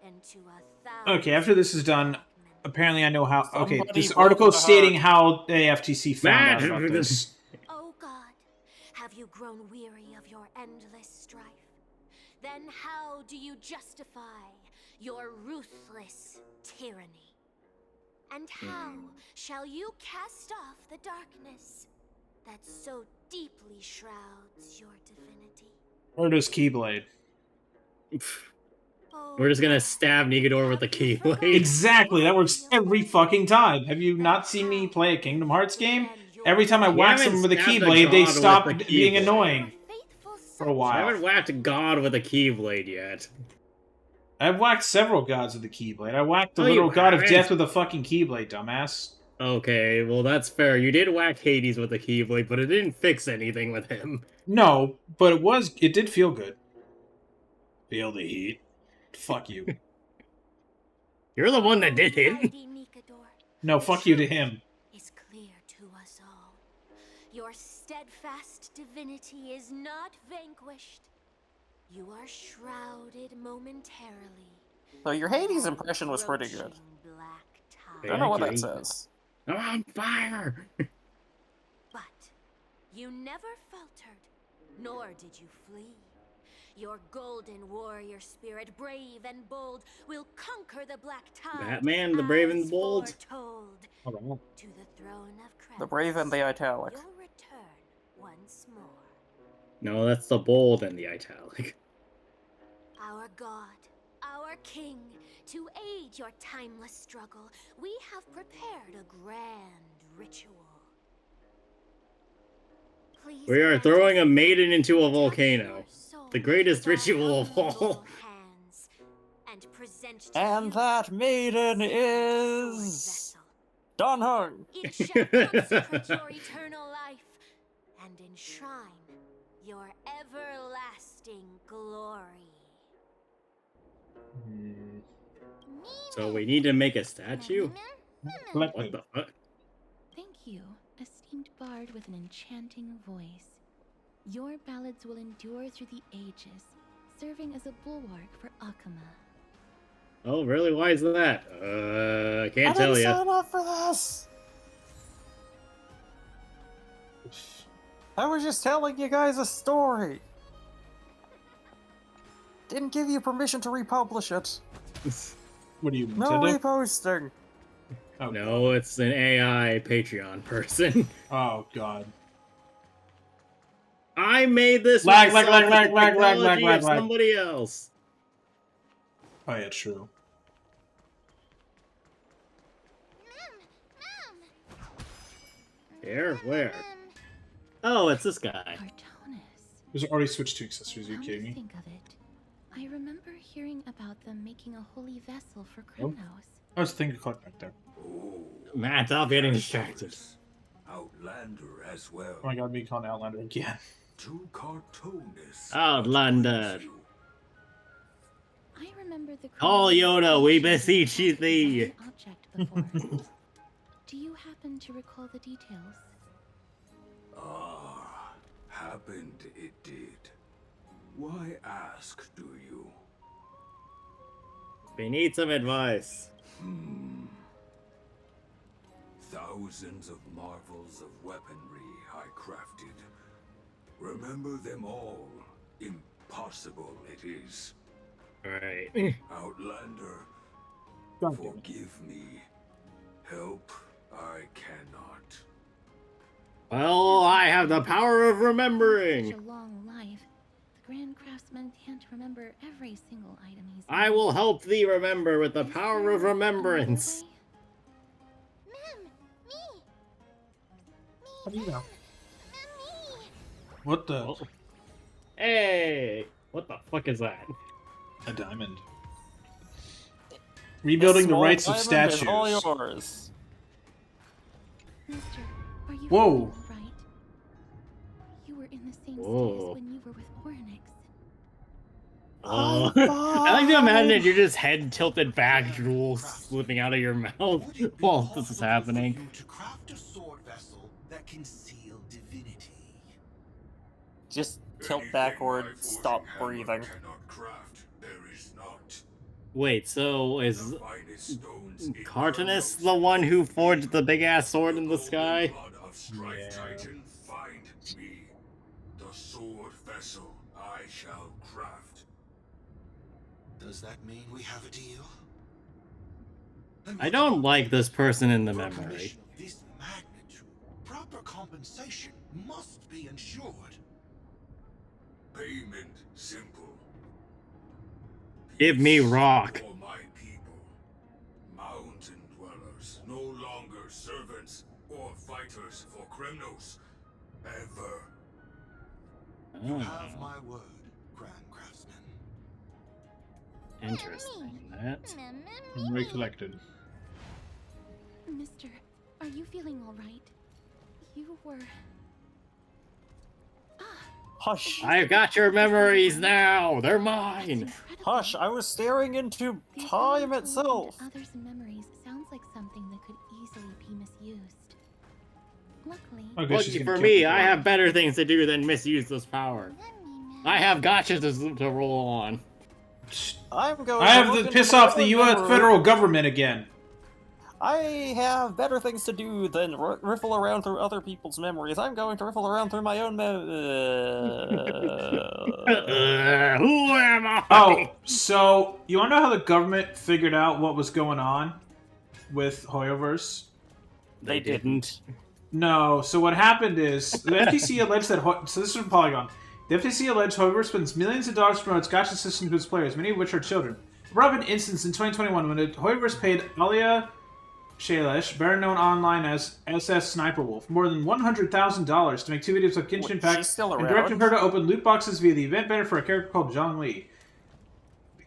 into 1,000? Okay, after this is done, apparently I know how. Okay, Somebody this broke article the stating heart. how the FTC found out about this. Oh God, have you grown weary of your endless strife? Then how do you justify your ruthless tyranny? And how shall you cast off the darkness that so deeply shrouds your divinity? Or does Keyblade? Oh, We're just gonna God, stab Negador with the have you Keyblade. forgotten Exactly, that works your every ways? fucking time. Have you not seen me play a Kingdom Hearts game? Every time I You whack haven't someone with a stabbed a Keyblade, they god with stop a being Keyblade. annoying Faithful for a I while. haven't whacked God with a Keyblade yet. I've whacked several gods with the Keyblade. I whacked the No, you little god of haven't. death with a fucking Keyblade, dumbass. Okay, well that's fair. You did whack Hades with a Keyblade, but it didn't fix anything with him. No, but it did feel good. Feel the heat. Fuck you. You're the one that did it. Mighty Nikador, No, the fuck you to truth him. is clear to us all. Your steadfast divinity is not vanquished. You are shrouded momentarily. So your Hades impression was pretty good. Approaching black I tide. don't know what that Thank you. says. I'm on fire! But you never faltered, nor did you flee. Your golden warrior spirit, brave and bold, will conquer the black tide. Batman, the brave and as bold. foretold. Hold on. To the throne of Kremis. The brave and the italic. You'll return once more. No, that's the bold and the italic. Our God, our King, to aid your timeless struggle, we have prepared a grand ritual. Please We are grant throwing us a maiden into a touch volcano. your soul The greatest with our ritual of all. humble hands, and present to And you that maiden this adored is... vessel. Danheng! It shall consecrate your eternal life and enshrine your everlasting glory. Hmm. So we need to make a statue? Collect What it. the fuck? Thank you, esteemed bard with an enchanting voice. Your ballads will endure through the ages, serving as a bulwark for Akama. Oh, really? Why is that? Can't tell I didn't ya. sign up for this! I was just telling you guys a story. Didn't give you permission to republish it. What do you No Nintendo? reposting. Oh, No, it's an AI Patreon person. Oh god. I made this Lag, myself lag, with lag, the lag, lag, lag, technology lag, of lag. somebody else. Oh yeah, true. Here? Where? Oh, it's this guy. Artonis. There's already switched to accessories. Are you Come kidding to me? think of it, I remember hearing about them making a holy vessel for Oh. Kremnos. Oh, it's a thing to collect back there. Matt, stop getting distracted. Outlander as well. Oh my god, me calling Outlander again. Too cartoonish. Outlander. I remember the Call Kremnos Yoda, we mentioned beseech it thee. as an object before. Do you happen to recall the details? Ah, happened it did. Why ask, do you? We need some advice. Thousands of marvels of weaponry I crafted. Remember them all. Impossible it is. Alright. Outlander, God damn it. forgive me. Help I cannot. Well, I have the power of Such remembering. a long life, Grand Craftsman can't remember every single item he's I will help thee remember with the power of remembrance. Mem, me. How do you know? What the? Oh. Hey! What the fuck is that? A diamond. Rebuilding the rights of statues. All yours. Mister, are you Whoa. feeling all right? You were in the same Whoa. state as when you were with Oryx. I like to imagine that you're just head tilted back, jewels slipping out of your mouth while this is happening. To craft a sword vessel that can seal divinity. Just tilt backward, stop breathing. Wait, so is The finest stones in Cartonus Kronos, the one who forged the big ass sword in the sky? blood of Strife Titan, find me. The sword vessel I shall craft. Does that mean we have a deal? I don't like this person in the For a memory. commission of this magnitude, proper compensation must be ensured. Payment simple. Give me rock. For my people, mountain dwellers, no longer servants or fighters for Kremnos, ever. You have my word, Grand Craftsman. Interesting. That. Recollected. Mister, are you feeling all right? You were... Hush. I've got your memories now. They're mine. Incredible. Hush, I was staring into The time ability to hold itself. Others' memories sounds like something that could easily be misused. Luckily, Okay, she's Lucky gonna for kill me, people. I have better things to do than misuse this power. I have gotchas to roll on. I'm going I to have look to into piss my off the own U.S. memory. federal government again. I have better things to do than riffle around through other people's memories. I'm going to riffle around through my own Who am I? Oh, so you want to know how the government figured out what was going on with Hoyoverse? They didn't. No. So what happened is the FTC alleged that. So this is from Polygon. The FTC alleged Hoyoverse spends millions of dollars to promote its gacha system to its players, many of which are children. There brought up an instance in 2021 when Hoyoverse paid Alia Shailesh, better known online as SS Sniper Wolf, more than $100,000 to make 2 videos of Genshin Wait, Impact she's still and around? directed her to open loot boxes via the event banner for a character called Zhang Li.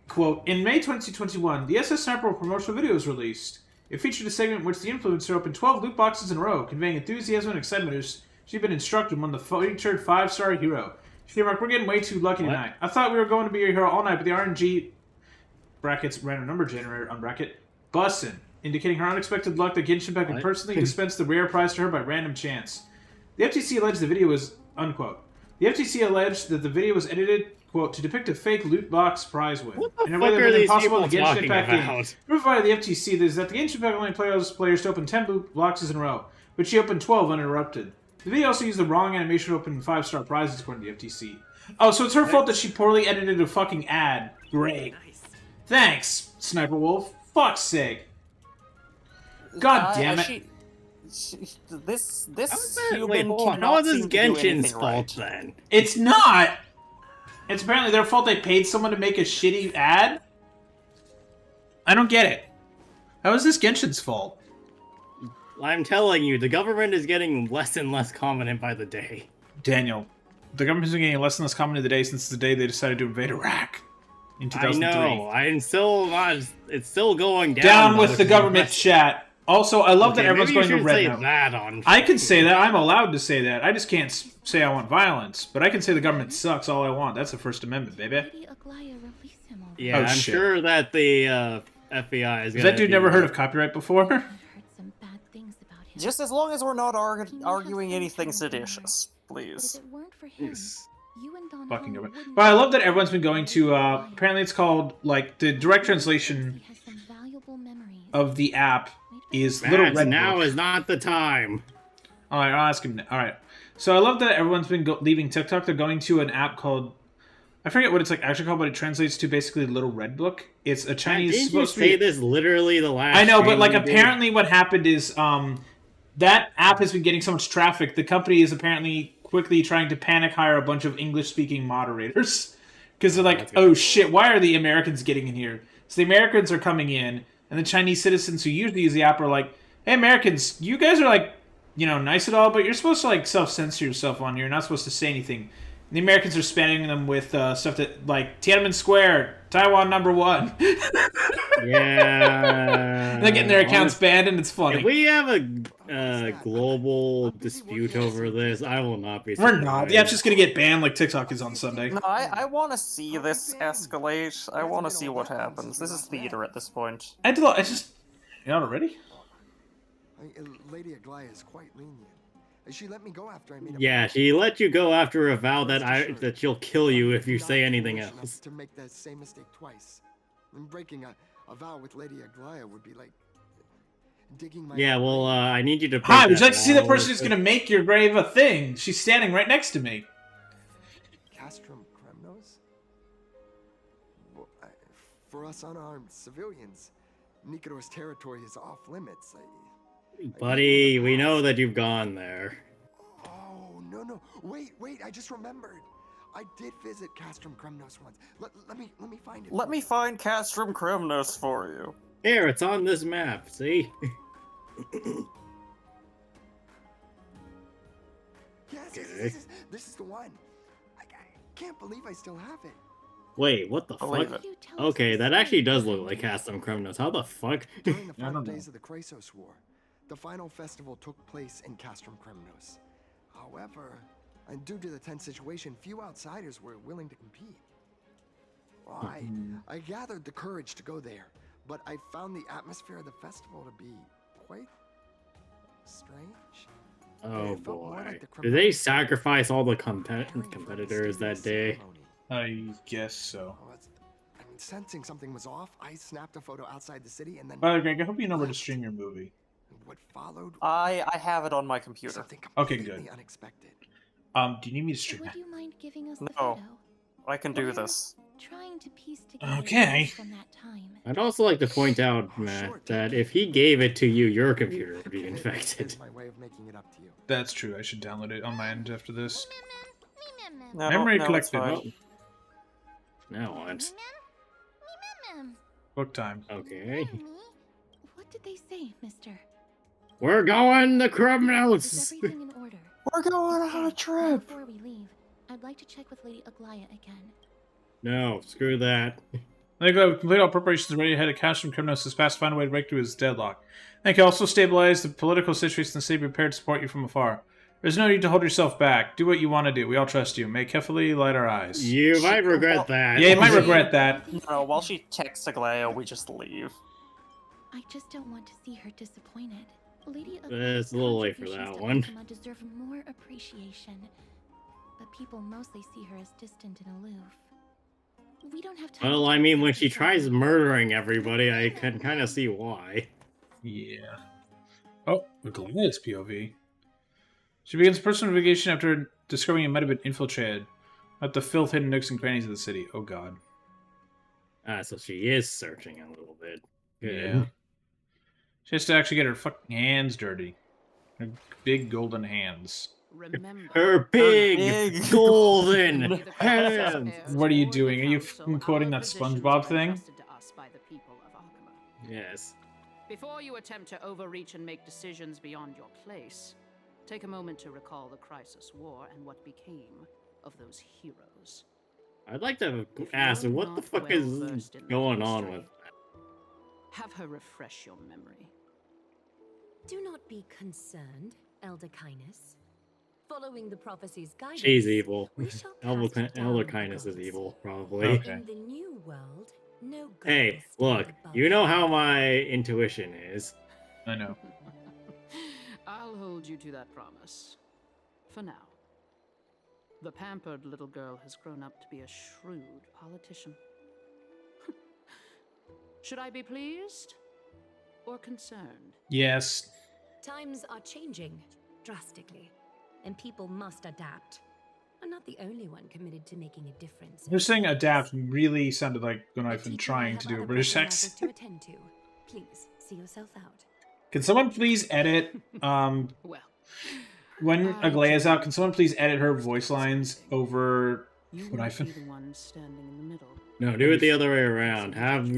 Quote, in May 2021, the SS Sniper Wolf promotional video was released. It featured a segment in which the influencer opened 12 loot boxes in a row, conveying enthusiasm and excitement as she'd been instructed and won the featured 5-star hero. She remarked, we're getting way too lucky tonight. I thought we were going to be your hero all night, but the RNG, brackets, random number generator, unbracket, bussin', indicating her unexpected luck that Genshin Impact had personally dispensed the rare prize to her by random chance. The FTC alleged the video was, unquote. The FTC alleged that the video was edited, quote, to depict a fake loot box prize win. What the in a fuck way that are made it these impossible people to Genshin talking Impact game. about? Proof by the FTC is that the Genshin Impact only allows players to open 10 loot boxes in a row, but she opened 12 uninterrupted. The video also used the wrong animation to open 5-star prizes, according to the FTC. Oh, so it's her fault that she poorly edited a fucking ad. Great. Thanks, Sniper Wolf. Fuck's sake. God damn it. This How is that? human Wait, hold on. cannot How is this seem to do Genshin's anything fault right. then? It's not! It's apparently their fault they paid someone to make a shitty ad? I don't get it. How is this Genshin's fault? I'm telling you, the government is getting less and less competent by the day. Daniel, the government's been getting less and less common today since the day they decided to invade Iraq in I 2003. know. I'm still not. It's still going down. Down with the motherfucker. government chat. Also, I love that Okay, everyone's maybe you going to shouldn't red say now. that on. I can say that. I'm allowed to say that. I just can't say I want violence. But I can say the government sucks all I want. That's the First Amendment, baby. Lady Aglaya released him already. Yeah, Oh, I'm shit. sure that the FBI is. Has gonna that dude be- never heard of copyright before? I've heard some bad things about him. Just as long as we're not He may have arguing some anything kind of seditious, But if please. it weren't for him, Yes. you and Don Fucking Hall government. wouldn't But I be love that here. everyone's been going to, apparently it's called, like, the direct translation He has some valuable memories. of the app is Mads, Little Red now Book. is not the time. Alright, I'll ask him now. Alright. So I love that everyone's been leaving TikTok. They're going to an app called, I forget what it's like actually called, but it translates to basically Little Red Book. It's a Chinese... Didn't you supposed to say be- this literally the last? I know, but stream like you did? apparently what happened is that app has been getting so much traffic. The company is apparently quickly trying to panic hire a bunch of English-speaking moderators. Because they're like, oh shit, why are the Americans getting in here? So the Americans are coming in, and the Chinese citizens who usually use the app are like, hey, Americans, you guys are like, you know, nice at all, but you're supposed to like self-censor yourself on here. You're not supposed to say anything. And the Americans are spamming them with stuff that, like, Tiananmen Square, Taiwan #1. Yeah. They're getting their accounts banned, and it's funny. If we have a global dispute over this, I will not be surprised. We're not. The app's just gonna get banned like TikTok is on Sunday. No, I want to see this escalate. I want to see what happens. This is theater at this point. I just... You're not already? Lady Aglaya is quite lenient. She let me go after I made a Yeah, she let you go after a vow that she'll kill you if you say anything else. To make the same mistake twice. And breaking a vow with Lady Aglaya would be like digging my... Yeah, well, I need you to... Hi, would you like to see the person who's gonna make your grave a thing? She's standing right next to me. Castrum Kremnos? Well, for us unarmed civilians, Nikador's territory is off limits. Buddy, we know that you've gone there. Oh, no. Wait, I just remembered. I did visit Castrum Kremnos once. Let me find it. Let me find Castrum Kremnos for you. Here, it's on this map, see? Yes, this is the one. I can't believe I still have it. Wait, what the fuck? Okay, that actually does look like Castrum Kremnos. How the fuck? During the 5 days of the Krasos War, the final festival took place in Castrum Kremnos. However, due to the tense situation, few outsiders were willing to compete. Well, I gathered the courage to go there, but I found the atmosphere of the festival to be quite strange. Oh boy. Did they sacrifice all the competitors that day? I guess so. Sensing something was off, I snapped a photo outside the city and then... By the way, Greg, I hope you know where to stream your movie. What followed? I have it on my computer. Okay, good. Unexpected. Do you need me to stream Would it? you mind giving us the No, photo? I can do this. Trying to piece together Okay. from that time. I'd also like to point out, Matt, that if he gave it to you, your computer would be infected. My way of making it up to you. That's true. I should download it on my end after this. No, Memory no, it's collected. fine. Now what? Book time. Okay. What did they say, mister? We're going to Is Kremnos! everything in order? We're going on a trip. Before we leave, I'd like to check with Lady Aglaya again. No, screw that. Thank you. Complete all preparations ready ahead of Castrum Kremnos has passed to find a way to break through his deadlock. Thank you. Also stabilize the political situation and stay prepared to support you from afar. There's no need to hold yourself back. Do what you want to do. We all trust you. May carefully light our eyes. You might regret that. Yeah, you might regret that. No, while she texts Aglaya, we just leave. I just don't want to see her disappointed. Lady Aglaya's It's a little late for that contributions to one. Ultima deserve more appreciation, but people mostly see her as distant and aloof. We don't have time. Well, I mean, when she tries murdering everybody, I can kind of see why. Yeah. Oh, Aglaya's POV. She begins personal investigation after discovering it might have been infiltrated at the filth hidden nooks and crannies of the city. Oh god. Ah, so she is searching a little bit. Good. Yeah. She has to actually get her fucking hands dirty. Her big golden hands. Her big golden hands! What are you doing? Are you fucking quoting that SpongeBob thing? Yes. Before you attempt to overreach and make decisions beyond your place, take a moment to recall the Crisis War and what became of those heroes. I'd like to ask, what the fuck is going on with that? Have her refresh your memory. Do not be concerned, Elder Kindness. Following the prophecy's guidance, She's evil. we shall Elder cast down the Kindness is gods. evil, probably. Okay. In the new world, no god Hey, will stand look, above you know how my intuition is. I know. I'll hold you to that promise. For now. The pampered little girl has grown up to be a shrewd politician. Should I be pleased or concerned? Yes. Times are changing drastically, and people must adapt. I'm not the only one committed to making a difference. They're saying adapt really sounded like when I've been Teacher, trying I to have do a other British personal matters accent. to attend to. Please see yourself out. Can someone please edit? Well, When Aglaya's out, can someone please edit her voice lines over You what I won't be fin- the one standing in the middle. No, do it the other way around. Have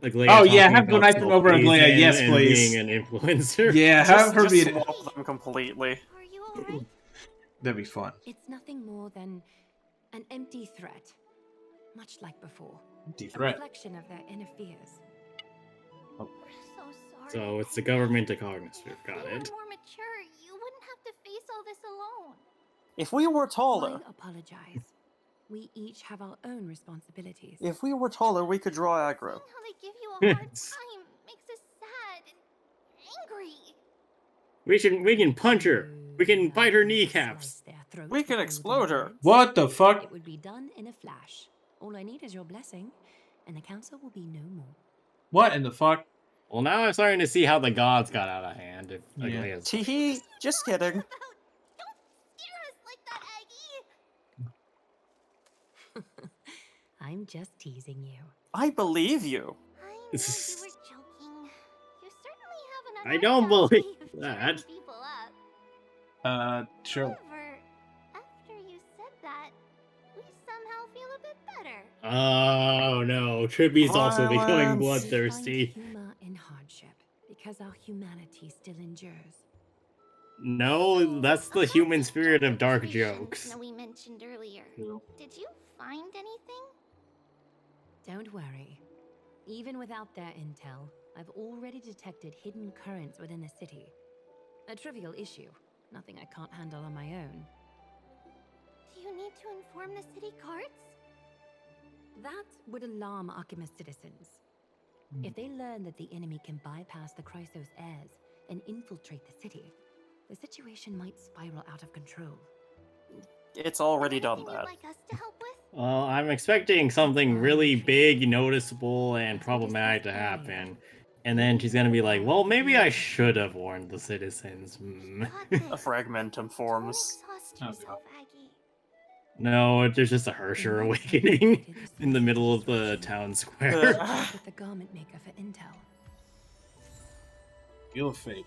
Aglaya Oh, yeah, talking have about Gonaifen over selfies Aglaya, and, yes, and please. being an influencer. Yeah, have her be. Just swap them completely. Are you alright? That'd be fun. It's nothing more than an empty threat, much like before. Empty A threat. reflection of their inner fears. So sorry. So it's the government of Cognisphere. If Got you were it. more mature, you wouldn't have to face all this alone. If we were taller, I apologize. We each have our own responsibilities. if we were taller, we could draw aggro. Seeing how they give you a hard time makes us sad and angry. We can punch her. We can bite her kneecaps. Slice their throats We can with explode her. golden What the fuck? It would be done in a flash. All I need is your blessing, and the council will be no more. What in the fuck? Well, now I'm starting to see how the gods got out of hand. If Yeah. Aglaya's... Teehee, just kidding. Don't scare us like that, Aggie. I'm just teasing you. I believe you. I know This you is- were joking. You certainly have an I don't unorthodox believe way of that. cheering people up. Sure. However, after you said that, we somehow feel a bit better. Oh no, Trippy's also becoming Violence. We bloodthirsty. find humor in hardship because our humanity still endures. No, that's the human spirit of dark jokes. Snowy mentioned earlier. No. Did you find anything? Don't worry. Even without their intel, I've already detected hidden currents within the city. A trivial issue. Nothing I can't handle on my own. Do you need to inform the city guards? That would alarm Archimedes citizens. If they learn that the enemy can bypass the Chrysos airs and infiltrate the city, the situation might spiral out of control. It's already done Anything that. you'd like us to help with? Well, I'm expecting something really big, noticeable, and problematic to happen. And then she's gonna be like, well, maybe I should have warned the citizens. Got this. A fragmentum forms. Don't exhaust Oh, yourself, Aggie. No, there's just a Hersher awakening in the middle of the town square. With the garment maker for intel. Feel fake.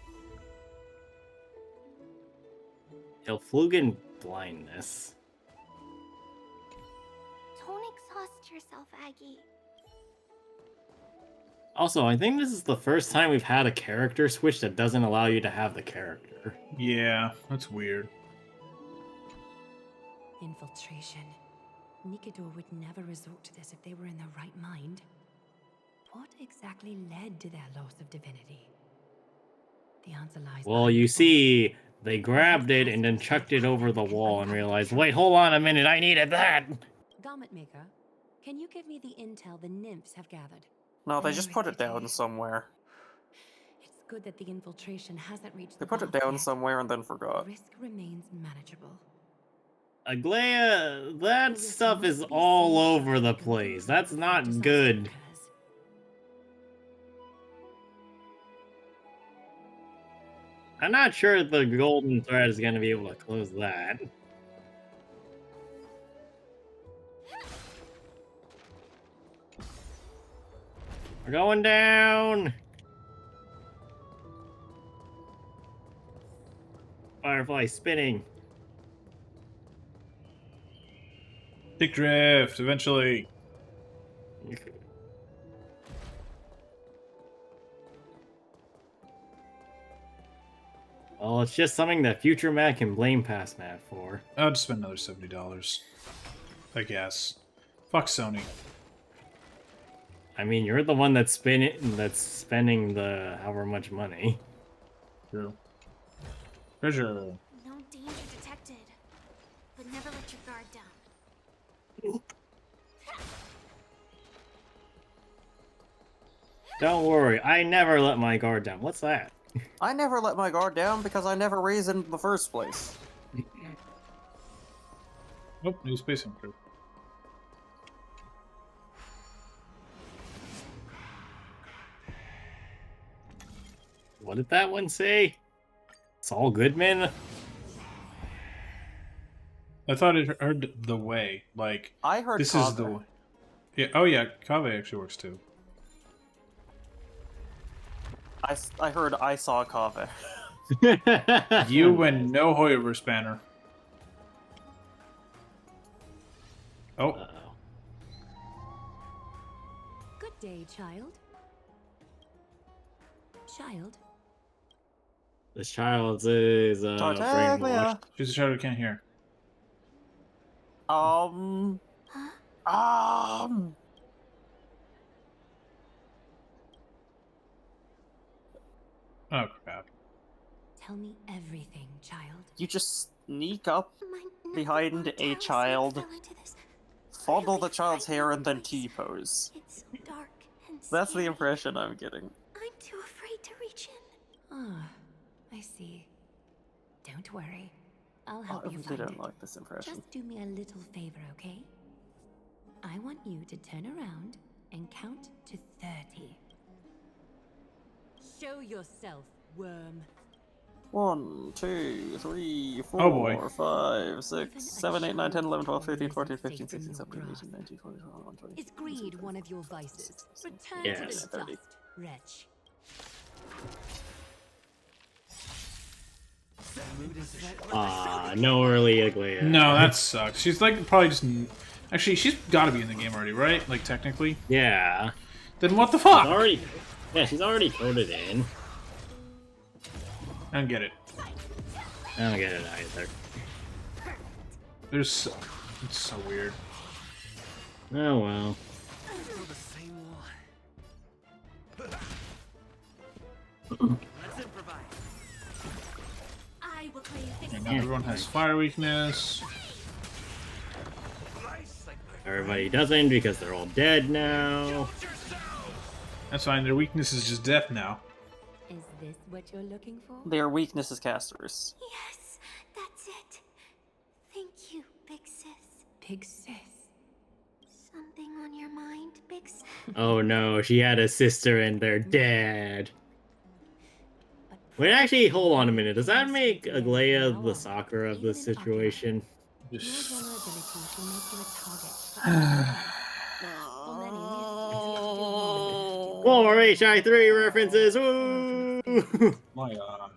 Hilflugen blindness. Don't exhaust yourself, Aggie. Also, I think this is the first time we've had a character switch that doesn't allow you to have the character. Yeah, that's weird. Infiltration. Nikador would never resort to this if they were in their right mind. What exactly led to their loss of divinity? The answer lies. Well, behind you the see, they grabbed it and then chucked it over the wall and realized, wait, hold on a minute, I needed that! ball. Garment maker, can you give me the intel the nymphs have gathered? No, they just put it down somewhere. It's good that the infiltration hasn't reached They the put it boss down yet. somewhere and then forgot. Risk remains manageable. Aglaya, that stuff is all over the place. That's not good. I'm not sure the golden thread is going to be able to close that. We're going down! Firefly spinning. Dick drift, eventually. Well, it's just something that future Matt can blame past Matt for. I'll just spend another $70. I guess. Fuck Sony. I mean, you're the one that's spending the however much money. True. Treasure. No danger detected. But never let your guard down. Don't worry, I never let my guard down. What's that? I never let my guard down because I never raised in the first place. Nope, new space crew. What did that one say? Saul Goodman? I thought it heard the way. Like, I heard this is the Kave. way. Yeah, oh yeah, Kave actually works too. I heard I saw Kave. You win no Hoyoverse banner. Oh. Uh-oh. Good day, child. Child? This child is brainwashed. Tartaglia. She's a shadow who can't hear. Huh? Oh, crap. Tell me everything, child. You just sneak up My behind knuckle-bone a talisman child, fell into this fondle the really child's hair, and then frightening T-pose. place. It's so dark and That's the scary. impression I'm getting. I'm too afraid to reach in. Ah, I see. Don't worry. I'll I help you really find don't it. like this impression. Just do me a little favor, okay? I want you to turn around and count to 30. Show yourself, worm. 1, 2, 3, 4, Oh, boy. 5, 6, Even a 7, 8, 9, 10, 11, 12, 13, child 14, isn't 15, safe in 16, your 17, 18, grasp. 19, 20, 21, 22, Is greed one of your vices? Return to Yes. the dust, wretch. No early Aglaia. No, that sucks. She's like probably just. Actually, she's got to be in the game already, right? Like technically. Yeah. Then what the She's fuck? already. Yeah, she's already coded in. I don't get it. I don't get it either. There's. It's so weird. Oh well. The same one. Let's improvise. I will play you And now everyone has fire weakness. Everybody doesn't because they're all dead now. That's fine. Their weakness is just death now. Is this what you're looking for? Their weakness is casters. Yes, that's it. Thank you, big sis. Big sis. Something on your mind, big sis? Oh no, she had a sister and they're dead. Wait, actually, hold on a minute. Does that make Aglaia the Sakura of this situation? Your vulnerabilities will make you a target for others. For many, More HI3 references! Woo! My god.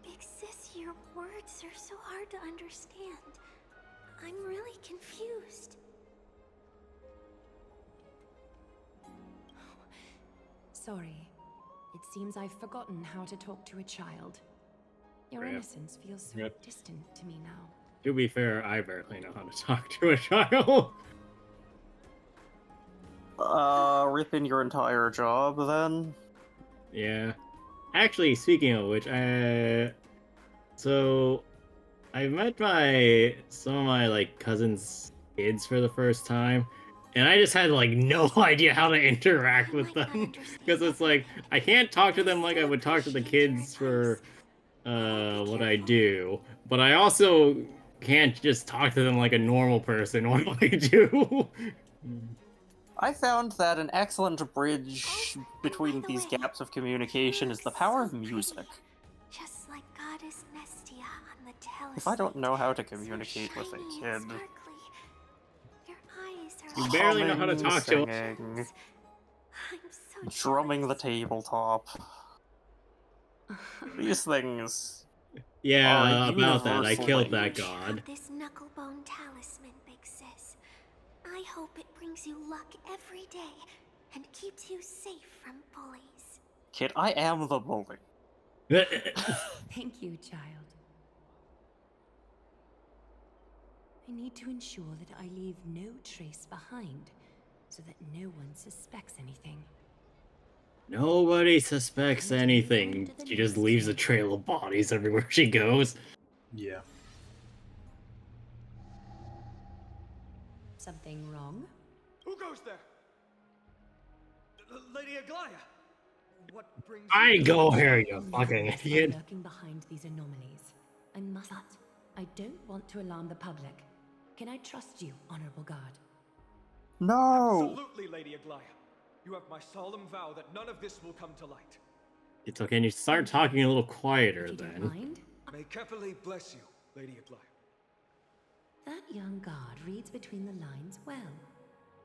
Big sis, your words are so hard to understand. I'm really confused. Sorry. It seems I've forgotten how to talk to a child. Your Rip. innocence feels so Rip. distant to me now. To be fair, I barely know how to talk to a child. Ripping your entire job then? Yeah. Actually, speaking of which, so I met some of my like cousins' kids for the first time, and I just had like no idea how to interact with them because it's like I can't talk to them like I would talk to the kids for what I do, but I also can't just talk to them like a normal person. What do I do? I found that an excellent bridge between these gaps of communication is the power of music. Just like Goddess Nestia on the telescope. If I don't know how to communicate with a Shiny kid, and sparkly. Your eyes are You like barely know how to humming, talk to singing, I'm so drumming the jealous. tabletop. These things. Yeah, are about that. I universal killed that language. god. This knucklebone talisman, big sis. I hope it brings you luck every day and keeps you safe from bullies. Kid, I am the bully. Thank you, child. I need to ensure that I leave no trace behind, so that no one suspects anything. Nobody suspects anything. She just leaves a trail of bodies everywhere she goes. Yeah. Something wrong? Who goes there? Lady Aglaia. What brings I you? go here, you Someone fucking must be idiot. lurking behind these anomalies. I must not. I don't want to alarm the public. Can I trust you, honorable guard? No! Absolutely, Lady Aglaia. You have my solemn vow that none of this will come to light. It's okay, and you start talking a little quieter If you don't then. mind, May Kepali bless you, Lady Aglaia. that young guard reads between the lines well.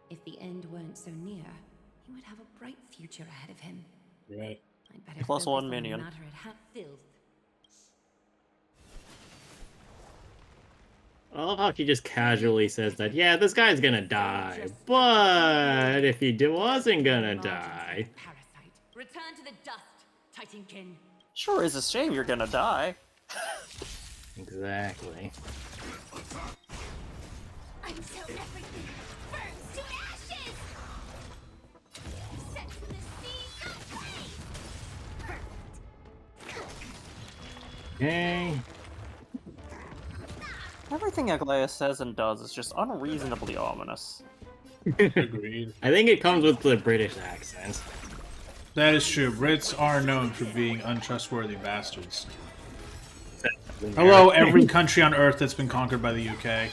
If the end weren't so near, he would have a bright future ahead of him. Right. I'd better Plus focus one on the minion. matter at Hatfield. I love how she just casually says that, yeah, this guy's gonna die, but if he wasn't gonna die... Parasite. Return to the dust, Titankin. Sure is a shame you're gonna die. Exactly. Until everything burns to ashes! Set to the sea of flame! Okay. Everything Aglaia says and does is just unreasonably ominous. Agreed. I think it comes with the British accent. That is true. Brits are known for being untrustworthy bastards. Hello, every country on Earth that's been conquered by the UK.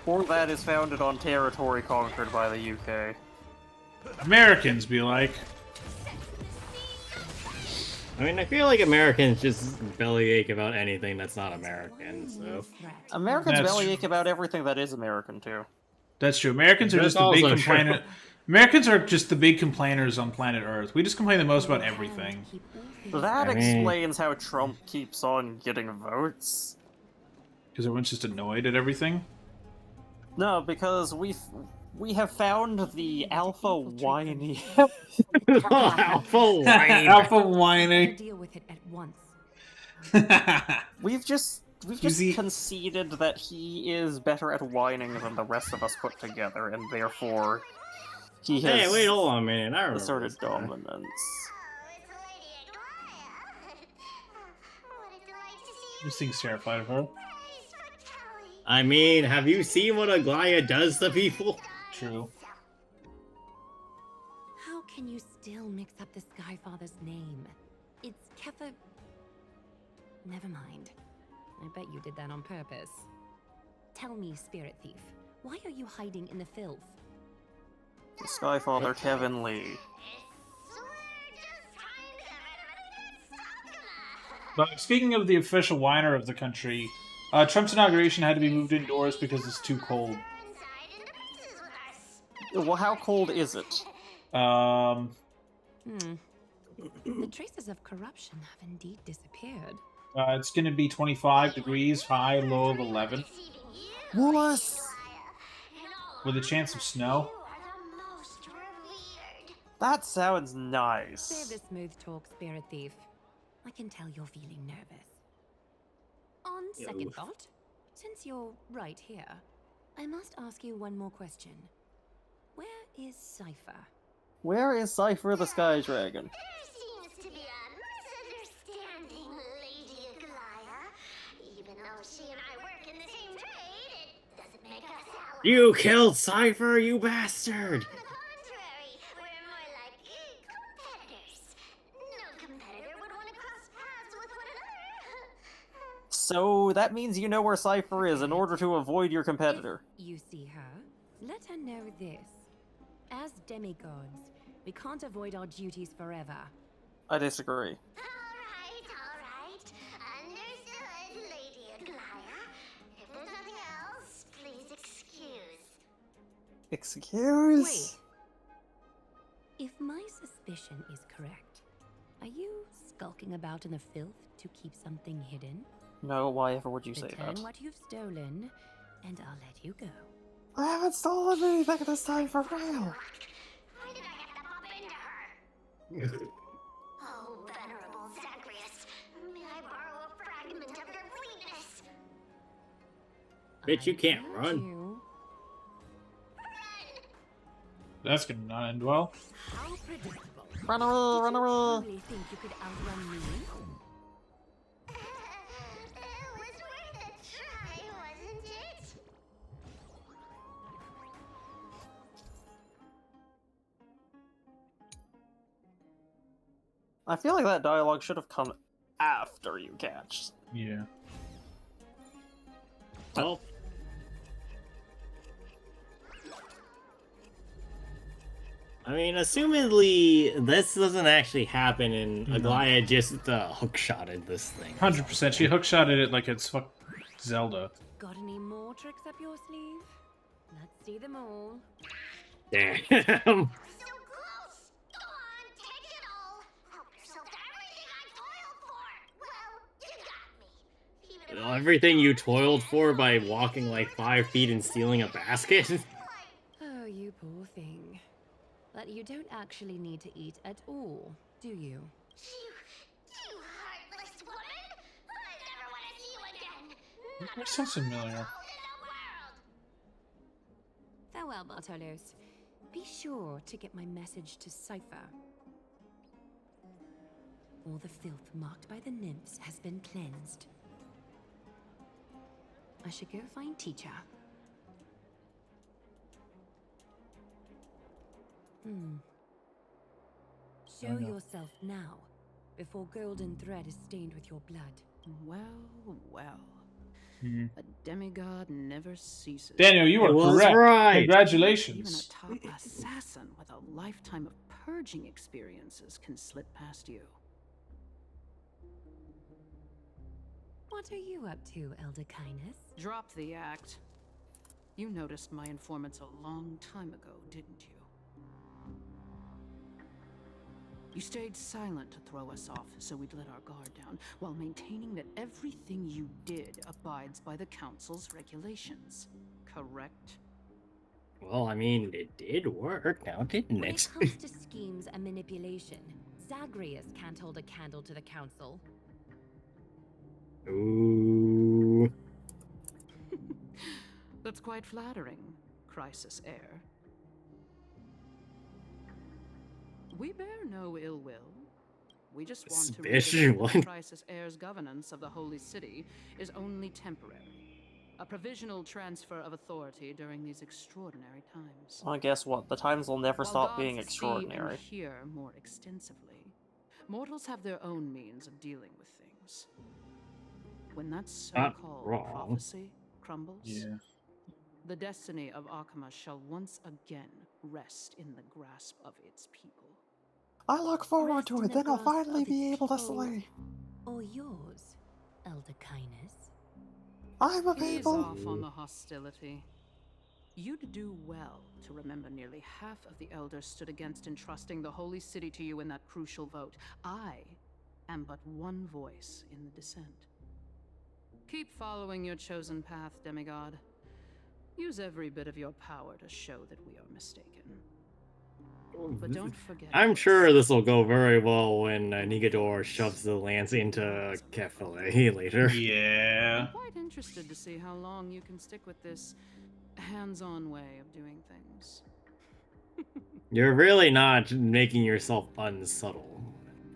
Or that is founded on territory conquered by the UK. Americans be like. I mean, I feel like Americans just bellyache about anything that's not American, so... Americans That's bellyache about everything that is American, too. That's true. Americans are That's just the big also complainer. true. Americans are just the big complainers on planet Earth. We just complain the most about everything. That I mean- explains how Trump keeps on getting votes. Because everyone's just annoyed at everything. No, because we have found the alpha whiny. Alpha whine. Alpha whining. Deal with it at once. We've just Easy. conceded that he is better at whining than the rest of us put together, and therefore he has Hey, wait, hold on a minute. I remember asserted this guy. dominance. This thing's terrified of her. I mean, have you seen what Aglaia does to people? True. How can you still mix up the Skyfather's name? It's Kepha... Never mind. I bet you did that on purpose. Tell me, Spirit Thief, why are you hiding in the filth? The Skyfather Kevin Lee. But speaking of the official whiner of the country, Trump's inauguration had to be moved indoors because it's too cold. Well, how cold is it? The traces of corruption have indeed disappeared. It's going to be 25 degrees, high, low of 11, What? with a chance of snow. That sounds Save nice. the smooth talk, Spirit Thief. I can tell you're feeling nervous. On second thought, since you're right here, I must ask you one more question. Where is Cypher? Where is Cypher the Sky Dragon? There seems to be a misunderstanding, Lady Aglaia. Even though she and I work in the same trade, it doesn't make us allies. You killed Cypher, you bastard! On the contrary, we're more like competitors. No competitor would want to cross paths with one another. So that means you know where Cypher is in order to avoid your competitor. If you see her, let her know this. As demigods, we can't avoid our duties forever. I disagree. All right. Understood, Lady Aglaia. If there's nothing else, please excuse. Excuse? Wait. If my suspicion is correct, are you skulking about in the filth to keep something hidden? No, why ever would you say Return that? what you've stolen, and I'll let you go. I haven't stolen anything this time for real. Why did I have to bump into her? Oh, venerable Zagreus, may I borrow a fragment of your fleetness? Bitch, you I can't told run. you. That's going to not end well. How predictable. Run away, run away. Really think you could outrun me? It was worth a try, wasn't it? I feel like that dialogue should have come after you catch. Yeah. Well, I mean, assumedly, this doesn't actually happen, and Aglaia just hookshotted this thing. 100%. She hookshotted it like it's fuck Zelda. Got any more tricks up your sleeve? Let's see them all. Damn. So close! everything you toiled for by walking like 5 feet and stealing a basket? Oh, you poor thing. But you don't actually need to eat at all, do you? You heartless woman! I never want to see you again! That sounds familiar. Farewell, Bartolos. Be sure to get my message to Cypher. All the filth marked by the nymphs has been cleansed. I should go find teacher. Show yourself now, before golden thread is stained with your blood. Well, well. Hmm. A demigod never ceases. Daniel, you are was correct. right. Even Congratulations. a top assassin with a lifetime of purging experiences can slip past you. What are you up to, Elder Kindness? Drop the act. You noticed my informants a long time ago, didn't you? You stayed silent to throw us off, so we'd let our guard down, while maintaining that everything you did abides by the Council's regulations. Correct? Well, I mean, it did work now, didn't When it? it comes to schemes and manipulation, Zagreus can't hold a candle to the Council. Ooh. That's quite flattering, Crisis Heir. We bear no ill will. We just want to Suspicion, reiterate that what? Crisis Heir's governance of the Holy City is only temporary. A provisional transfer of authority during these extraordinary times. Well, guess what? The times will never While stop being gods extraordinary. See and hear more extensively, mortals have their own means of dealing with things. When that Not so-called wrong. prophecy crumbles, Yeah. the destiny of Arkema shall once again rest in the grasp of its people. I look forward Rest to in it, the then I'll grasp finally of be its able to people. slay. Or yours, Elder Kindness. I'm Ease available. off on the hostility. You'd do well to remember nearly half of the elders stood against entrusting the Holy City to you in that crucial vote. I am but one voice in the dissent. Keep following your chosen path, demigod. Use every bit of your power to show that we are mistaken. But don't forget. I'm sure this will go very well when Nigador shoves the lance into Kefale later. Yeah. I'm quite interested to see how long you can stick with this hands-on way of doing things. You're really not making yourself unsubtle.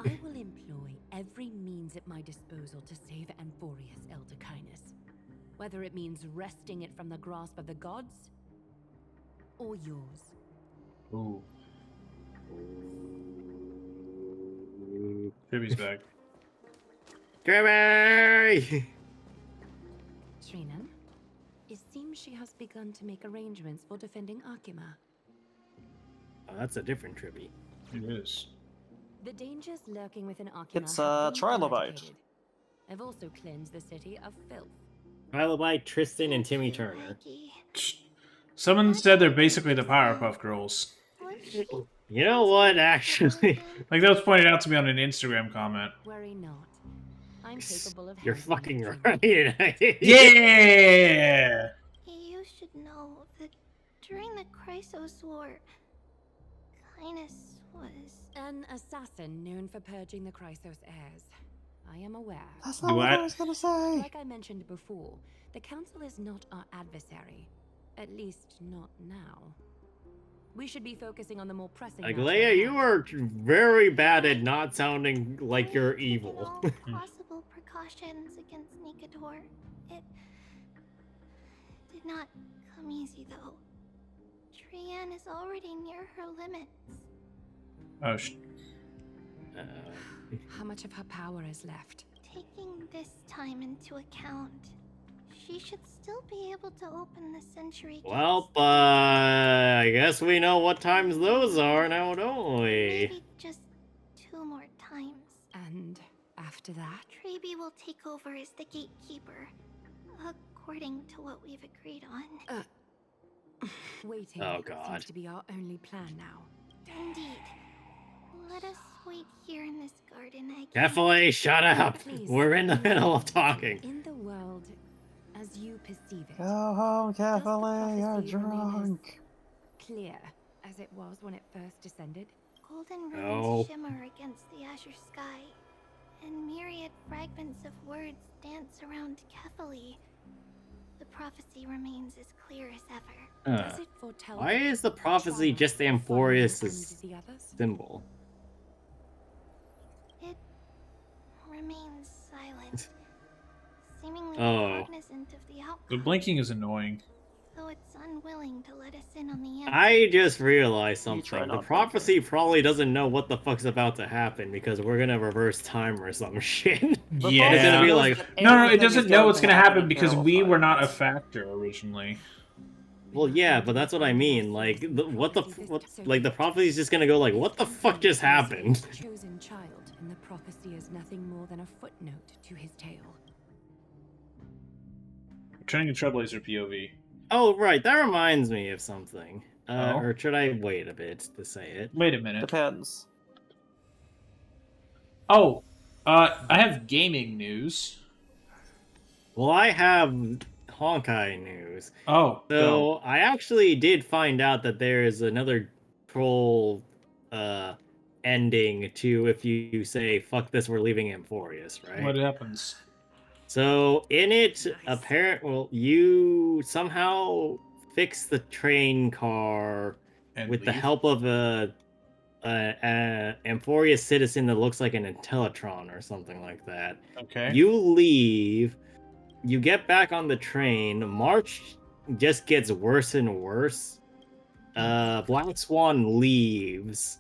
I will employ every means at my disposal to save Amphorius, Elder Kindness. Whether it means wresting it from the grasp of the gods, or yours. Ooh. Tribby's back. Kirby! Trinan, it seems she has begun to make arrangements for defending Arkema. Oh, that's a different Tribby. It is. The dangers lurking within Arkema It's have been Trilobite. eradicated. I've also cleansed the city of filth. Trilobite, Tristan, and Timmy Turner. Someone said they're basically the Powerpuff Girls. You know what, actually? Like that was pointed out to me on an Instagram comment. Worry not. I'm capable of You're handling fucking it. right. Yeah! You should know that during the Chrysos War, Kindness was... An assassin known for purging the Chrysos heirs. I am aware. That's not what I was gonna say. Like I mentioned before, the Council is not our adversary. At least not now. We should be focusing on the more pressing matters Aglaya, at you hand. are very bad at not sounding like you're Taken evil. all possible precautions against Nigador. It did not come easy, though. Trian is already near her limits. Oh, How much of her power is left? Taking this time into account, she should still be able to open the Century Gates. Well, I guess we know what times those are now, don't we? Maybe just 2 more times. And after that? Trebi will take over as the gatekeeper, according to what we've agreed on. Waiting Oh, God. seems to be our only plan now. Indeed. Let us wait here in this garden, I guess. Kefale, shut up! Please. We're in the middle of talking. In the world Go home, Does the Kathleen, you're prophecy remain as drunk. clear as it was when it first descended? Golden No. runes shimmer against the azure sky, and myriad fragments of words dance around Kefali. The prophecy remains as clear as ever. Does it foretell Why is the prophecy triumph just of one Amphorius' and the others? symbol? It remains silent, seemingly Oh. cognizant of the The outcome, blinking is annoying. though it's unwilling to let us in on the answer. I just realized You try something. The not prophecy probably doesn't know what the fuck's about to happen because we're gonna reverse time or some shit. The Yeah. It's gonna be knows like, that No, it everything doesn't is know going what's to gonna happen in because we terrifying were not a ways. factor originally. well, yeah, but that's what I mean. Like, like the prophecy's just gonna go like, what the fuck just happened? Chosen child, and the prophecy is nothing more than a footnote to his tale. Turning to Trailblazer POV. Oh, right, that reminds me of something. Oh? Or should I wait a bit to say it? Wait a minute. Depends. Oh, I have gaming news. Well, I have Honkai news. Oh, So go. I actually did find out that there is another troll ending to if you say fuck this, we're leaving Amphorius, right? What happens? So in it, you somehow fix the train car And with the leave? help of a Amphorius citizen that looks like an Intellatron or something like that. Okay. You leave, you get back on the train, March just gets worse and worse. Black Swan leaves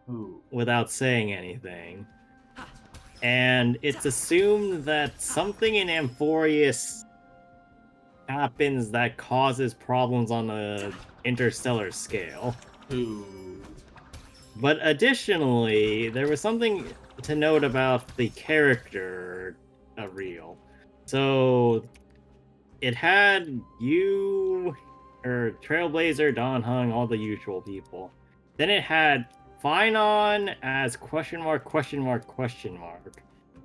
Ooh. without saying anything. And it's assumed that something in Amphorius happens that causes problems on a interstellar scale. Ooh. But additionally, there was something to note about the character reel. So it had you, or Trailblazer, Don Hung, all the usual people. Then it had Finon as question mark, question mark, question mark.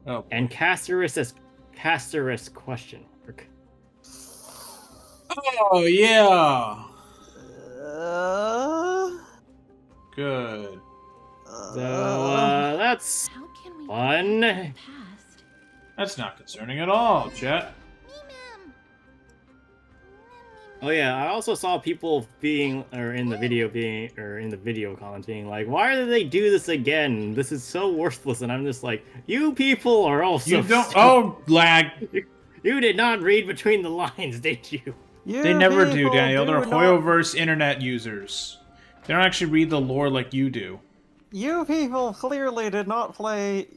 Oh. And Casterus as Casterus question mark. Oh, yeah. Good. So, that's How can we fun. past? That's not concerning at all, chat. Oh yeah, I also saw people in the video comments being like, why did they do this again? This is so worthless. And I'm just like, you people are also You don't. Oh, lag. You did not read between the lines, did you? They never do, Daniel. They're not- Hoyoverse internet users. They don't actually read the lore like you do. You people clearly did not play,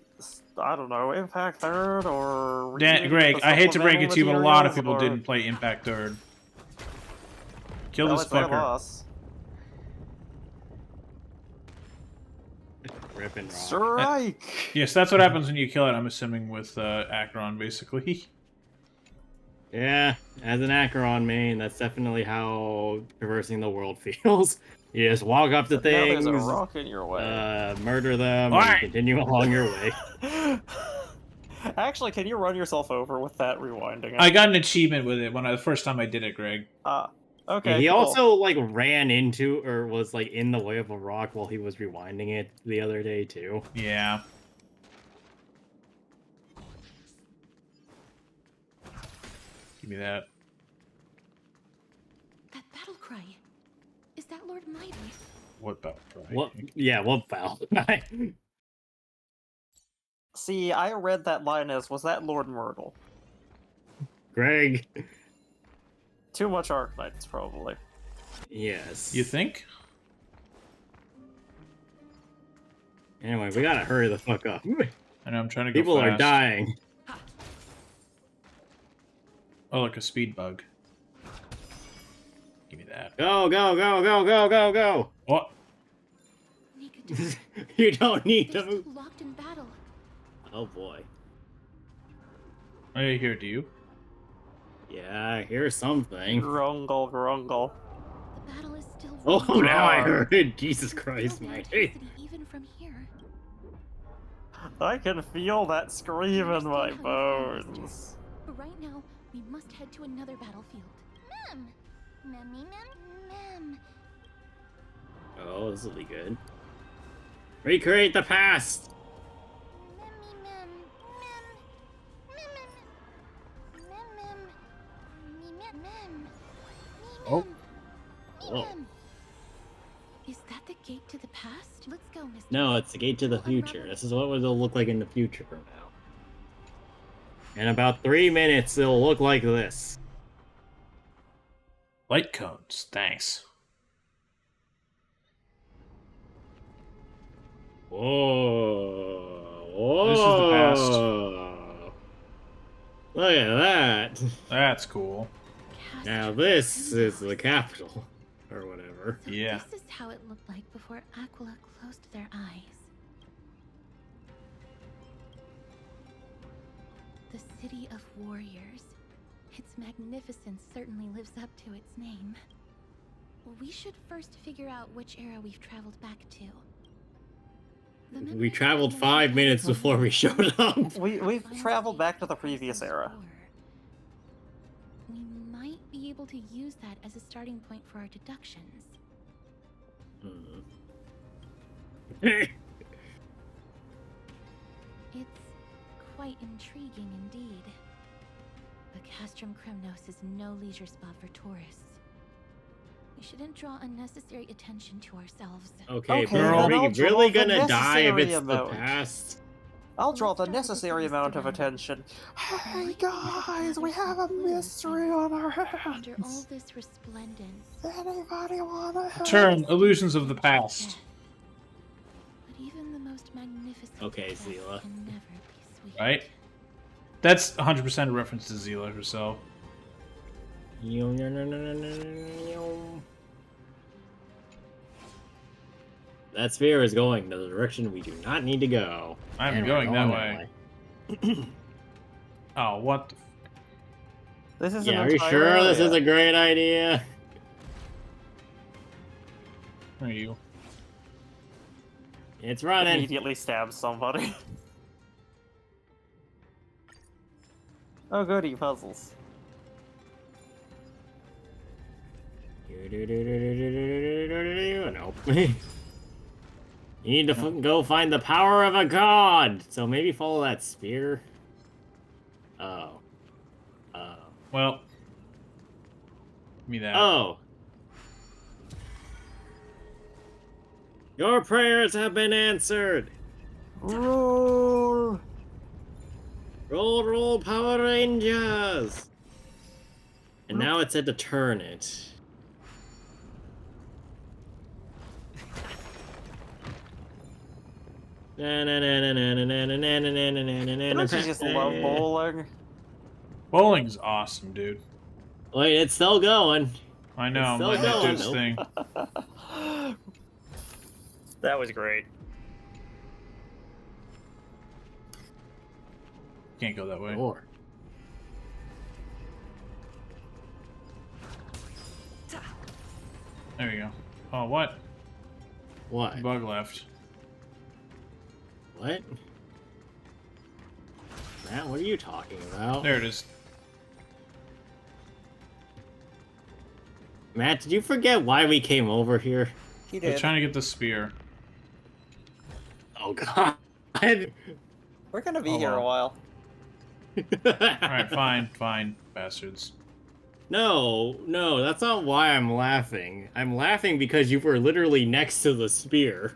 I don't know, Impact Third or... Greg, I hate to break it to you, but a lot of people didn't play Impact Third. Kill this fucker. Loss. Rip and rock. Strike! Yes, that's what happens when you kill it, I'm assuming, with Acheron, basically. Yeah, as an Acheron main, that's definitely how traversing the world feels. You just walk up to Now things, there's a rock in your way. murder them, All and right. continue along your way. Actually, can you run yourself over with that rewinding? I got an achievement with it the first time I did it, Greg. Okay, He cool. also like ran into or was like in the way of a rock while he was rewinding it the other day too. Yeah. Give me that. That battle cry. Is that Lord Mighty? What battle cry? What? Yeah, what battle? See, I read that line as, was that Lord Myrtle? Greg. Too much Arknights, probably. Yes. You think? Anyway, we gotta hurry the fuck up. I know, I'm trying to go People fast. are dying. Oh, like a speed bug. Give me that. Go, go, go, go, go, go, go! What? You don't need They're to still move. locked in battle. Oh boy. Oh, you hear, do you? Yeah, I hear something. Grungle, grungle. The battle is still Oh, raging. now I heard it. Jesus Christ, Feel the mate. intensity even from here. I can feel that scream in my Understand how you feel, bones. But right now, we must head to another battlefield. mem. Memmy mem. Oh, this will be good. Recreate the past! Memmy mem. Mem. Oh. Whoa. Is that the gate to the past? Let's go, Mr. No, it's the gate to the future. This is what it'll look like in the future from now. In about 3 minutes, it'll look like this. Light cones, thanks. Whoa. Whoa. This is the past. Look at that. That's cool. Now this is the capital. Or whatever. So Yeah. this is how it looked like before Aquila closed their eyes. The city of warriors. Its magnificence certainly lives up to its name. We should first figure out which era we've traveled back to. We traveled 5 minutes before we showed up. We've traveled back to the previous era. We might be able to use that as a starting point for our deductions. It's quite intriguing indeed. But Castrum Kremnos is no leisure spot for tourists. We shouldn't draw unnecessary attention to ourselves. Okay, Okay, but are then we I'll draw really the gonna die if it's necessary the amount. past? I'll draw the necessary amount of attention. Hey guys, we have a mystery on our Under all hands. this resplendence, Anybody wanna help? Turn Illusions of the Past. but even the most magnificent Okay, death Zila. can never be sweet. Right? That's 100% a reference to Zila herself. That sphere is going the direction we do not need to go. I'm And we're going that way. Oh, what the This is Yeah, an are you entire sure this area. is a great idea? Where are you? It's running. Immediately stab somebody. Oh goody, puzzles. Nope. You need to go find the power of a god. So maybe follow that spear. Oh. Oh. Well, give me that. Oh. Your prayers have been answered. Roll! Roll, roll, Power Rangers. And now it said to turn it. Don't you just love bowling? Bowling's awesome, dude. Wait, it's still going. I know, It's still might have to do going. its Nope. thing. That was great. Can't go that way. Or. There we go. Oh, what? What? Bug left. What? Matt, what are you talking about? There it is. Matt, did you forget why we came over here? He We're did. trying to get the spear. Oh god. We're gonna be Oh, here a well. while. Alright, fine, bastards. No, that's not why I'm laughing. I'm laughing because you were literally next to the spear.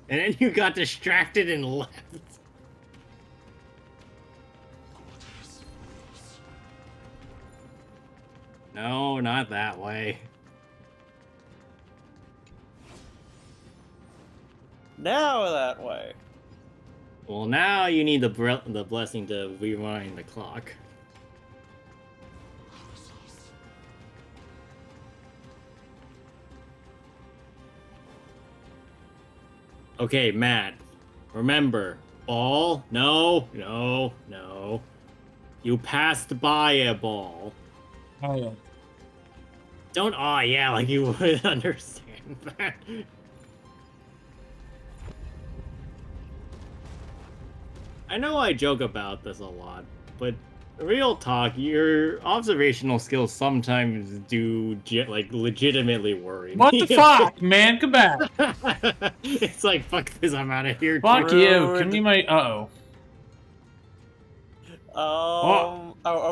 And then you got distracted and left. No, not that way. Now that way. Well, now you need the blessing to rewind the clock. Okay, Matt. Remember, ball? No. You passed by a ball. Oh, yeah. Don't yeah like you would understand that. I know I joke about this a lot, but Real talk, your observational skills sometimes do like legitimately worry What me. the fuck, man? Come back. It's like, fuck this, I'm out of here. Fuck too. you. Give me my. Oh,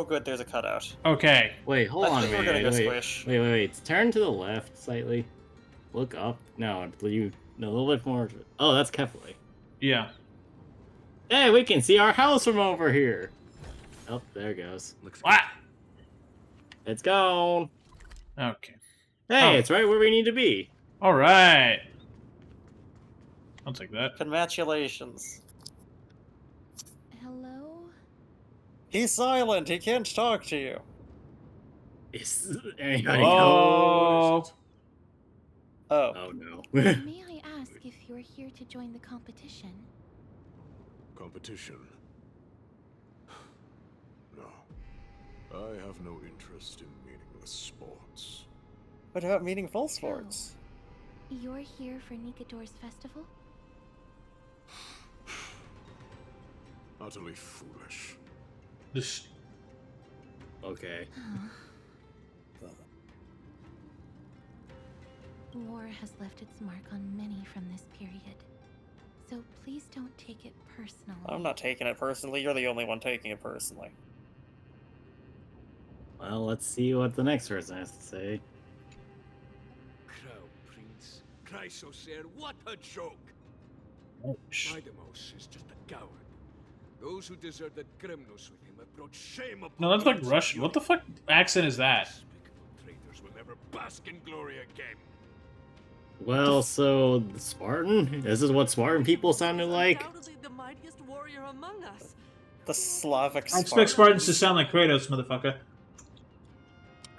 good. There's a cutout. Okay. Wait, hold I on. think we're gonna go Wait. squish. Wait. Turn to the left slightly. Look up. No, a little bit more. Oh, that's Kefli. Yeah. Hey, we can see our house from over here. Oh, there it goes. What? It's gone. Okay. Hey, it's right where we need to be. All right. I'll take that. Congratulations. Hello? He's silent. He can't talk to you. Is anybody Oh. Oh no. May I ask if you're here to join the competition? Competition? No. I have no interest in meaningless sports. What about meaningful sports? You're here for Nikador's festival? Utterly foolish. This. Okay. War has left its mark on many from this period. So please don't take it personally. I'm not taking it personally. You're the only one taking it personally. Well, let's see what the next person has to say. Crow Prince. Chrysosaur, what a joke! Idamos is just a coward. Those who deserted Kremnos with him have brought shame upon No, that's like Russian. What the fuck accent is that? traitors will never bask in glory again. Well, so the Spartan? This is what Spartan people sounded like? The mightiest warrior among us. The Slavic I Spartan. expect Spartans to sound like Kratos, motherfucker.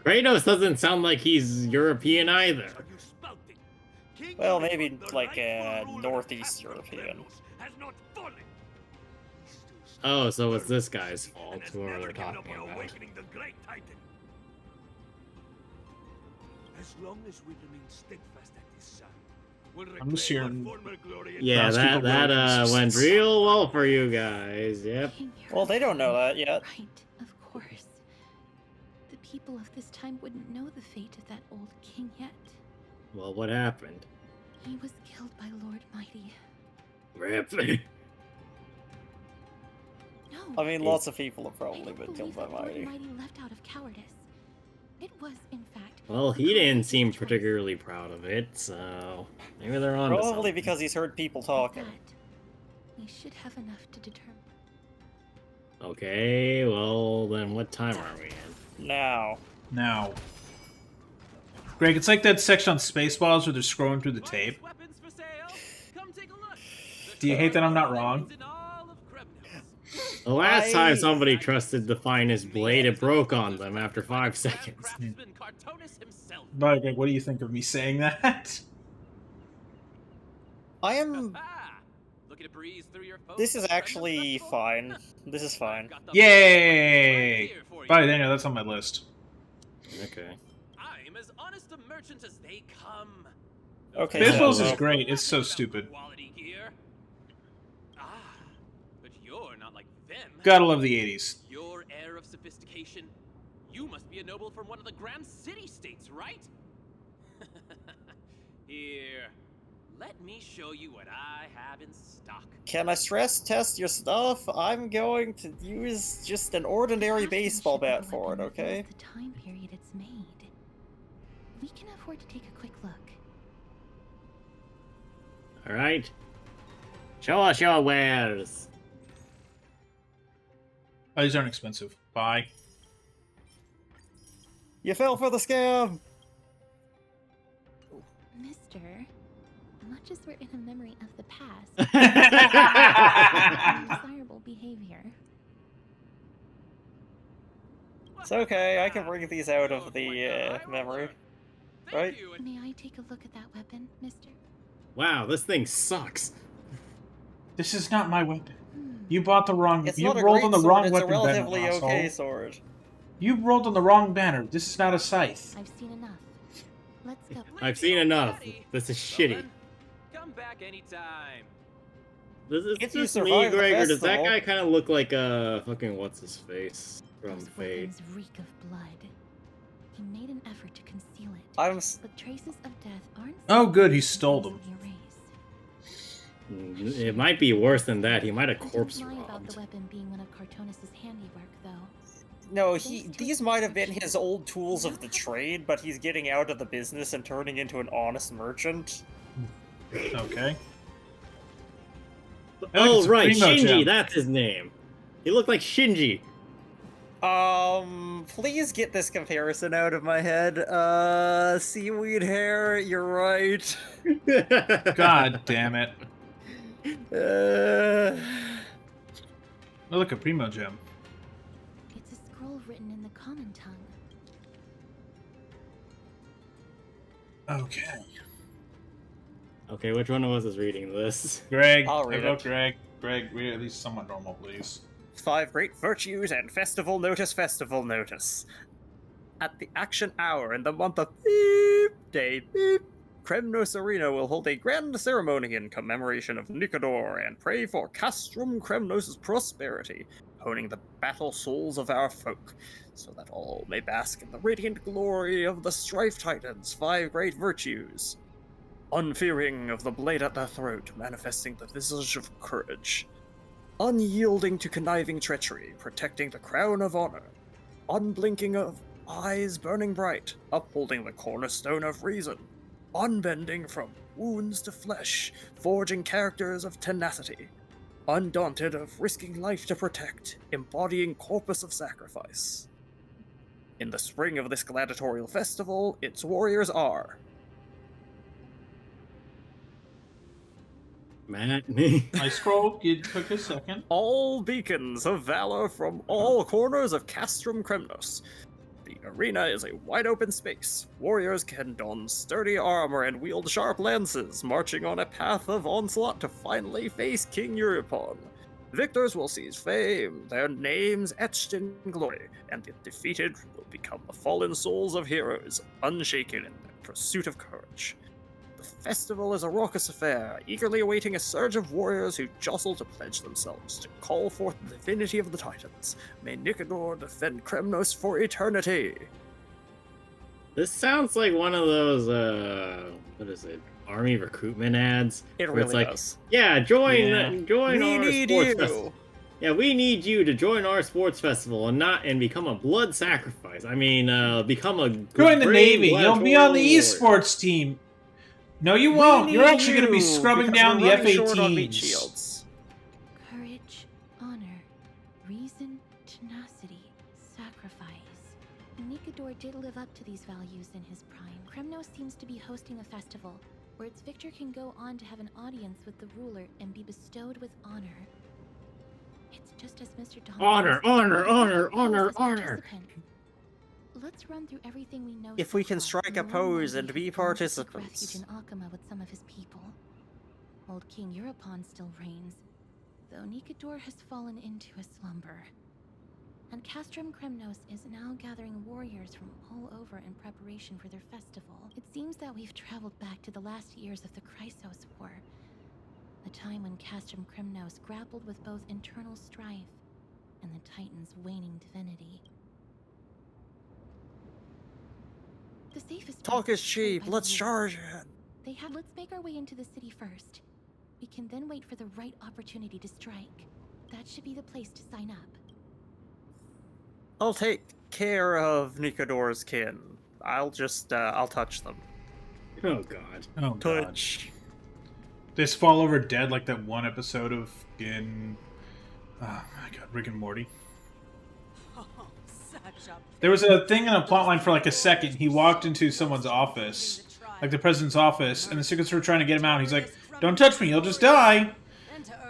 Kratos doesn't sound like he's European either. Well, maybe like Northeast European. Oh, so it's this guy's fault, whoever they're talking about. As long as we remain steadfast at his side, we'll I'm just hearing. Yeah, that went real well for you guys. Yep. Well, they don't know that yet. Right, of course. The people of this time wouldn't know the fate of that old king yet. Well, what happened? He was killed by Lord Mighty. Rip. I mean, lots of people have probably been killed by Lord Mighty. Mighty left out of cowardice. It was, in fact, Well, he didn't seem particularly proud of it, so maybe they're on. Probably because he's heard people talking. we should have enough to determine. Okay, well then, what time are we in? Now. Greg, it's like that section on Spaceballs where they're scrolling through the tape. Do you hate that I'm not wrong? The last time somebody trusted the finest blade, it broke on them after 5 seconds. But Greg, what do you think of me saying that? I am. This is actually fine. This is fine. Yay! Bye, Daniel, that's on my list. Okay. I'm as honest a merchant as they come. Okay. Spaceballs is great. It's so stupid. But you're not like them. Gotta love the 80s. Your air of sophistication. You must be a noble from one of the Grand City-states, right? Here, let me show you what I have in stock. Can I stress test your stuff? I'm going to use just an ordinary baseball bat for it, okay? The time period it's made. We can afford to take a quick look. Alright. Show us your wares. Oh, these aren't expensive. Bye. You fell for the scam! Mister, much as we're in a memory of the past, undesirable behavior. It's okay, I can bring these out of the memory. Right? May I take a look at that weapon, mister? Wow, this thing sucks. This is not my weapon. You bought the wrong. It's You not a rolled great on the sword, wrong it's weapon a relatively banner, okay asshole. sword. You rolled on the wrong banner. This is not a scythe. I've seen enough. Let's go. I've seen enough. This is shitty. Come back anytime. It's If you just me, survive the Gregor. Does that festival- guy kind of look like fucking what's his face from Those Fate? weapons reek of blood. He made an effort to conceal it, but traces of death aren't. Oh, good, he stole them. It might be worse than that. He might have He didn't corpse lie about robbed. the weapon being one of Cartonus's handiwork, though. No, these might have been his old tools of the trade, but he's getting out of the business and turning into an honest merchant. Okay. Oh, right, Primo Shinji, gem. that's his name. He looked like Shinji. Please get this comparison out of my head. Seaweed hair, you're right. God damn it. Uh... Oh, look, a Primo gem. It's a scroll written in the common tongue. Okay. Okay, which one of us is reading this? Greg, I'll read vote it. Greg. Greg, read at least somewhat normal, please. 5 great virtues and festival notice, festival notice. At the action hour in the month of beep, day beep, Kremnos Arena will hold a grand ceremony in commemoration of Nikador and pray for Castrum Kremnos' prosperity, honing the battle souls of our folk, so that all may bask in the radiant glory of the Strife Titans' 5 great virtues. Unfearing of the blade at their throat, manifesting the visage of courage. Unyielding to conniving treachery, protecting the crown of honor. Unblinking of eyes burning bright, upholding the cornerstone of reason. Unbending from wounds to flesh, forging characters of tenacity. Undaunted of risking life to protect, embodying corpus of sacrifice. In the spring of this gladiatorial festival, its warriors are... Matt, I scrolled, it took a second. All beacons of valor from all corners of Castrum Kremnos. The arena is a wide open space. Warriors can don sturdy armor and wield sharp lances, marching on a path of onslaught to finally face King Euripon. Victors will seize fame, their names etched in glory, and the defeated will become the fallen souls of heroes, unshaken in their pursuit of courage. The festival is a raucous affair, eagerly awaiting a surge of warriors who jostle to pledge themselves to call forth the divinity of the Titans. May Nikador defend Kremnos for eternity. This sounds like one of those, what is it? Army recruitment ads? It where it's really like, does. yeah, join We our need sports you. festival. Yeah, we need you to join our sports festival and become a blood sacrifice. I mean, become a Join the brave Navy. You'll be on the gladiatorial esports team. No, you won't. You're actually going to be scrubbing down the F-18s. F-18s. Courage, honor, reason, tenacity, sacrifice. Nikador did live up to these values in his prime. Kremnos seems to be hosting a festival where its victor can go on to have an audience with the ruler and be bestowed with honor. It's just as Mr. Don Honor, honor. Let's run through everything we know. If so we can far, strike a and learn why pose and he be has gone to seek participants. refuge in Akama with some of his people. Old King Euripon still reigns, though Nikador has fallen into a slumber. And Castrum Kremnos is now gathering warriors from all over in preparation for their festival. It seems that we've traveled back to the last years of the Chrysos War, the time when Castrum Kremnos grappled with both internal strife and the Titan's waning divinity. The safest Talk path is straight cheap. by the Let's woods. charge it. Let's make our way into the city first. We can then wait for the right opportunity to strike. That should be the place to sign up. I'll take care of Nikador's kin. I'll touch them. Oh god. Oh, God. Touch. They just fall over dead like that one episode of oh my God, Rick and Morty. There was a thing in a plotline for like a second. He walked into someone's office, like the president's office, and the secrets were trying to get him out. He's like, "Don't touch me, you'll just die.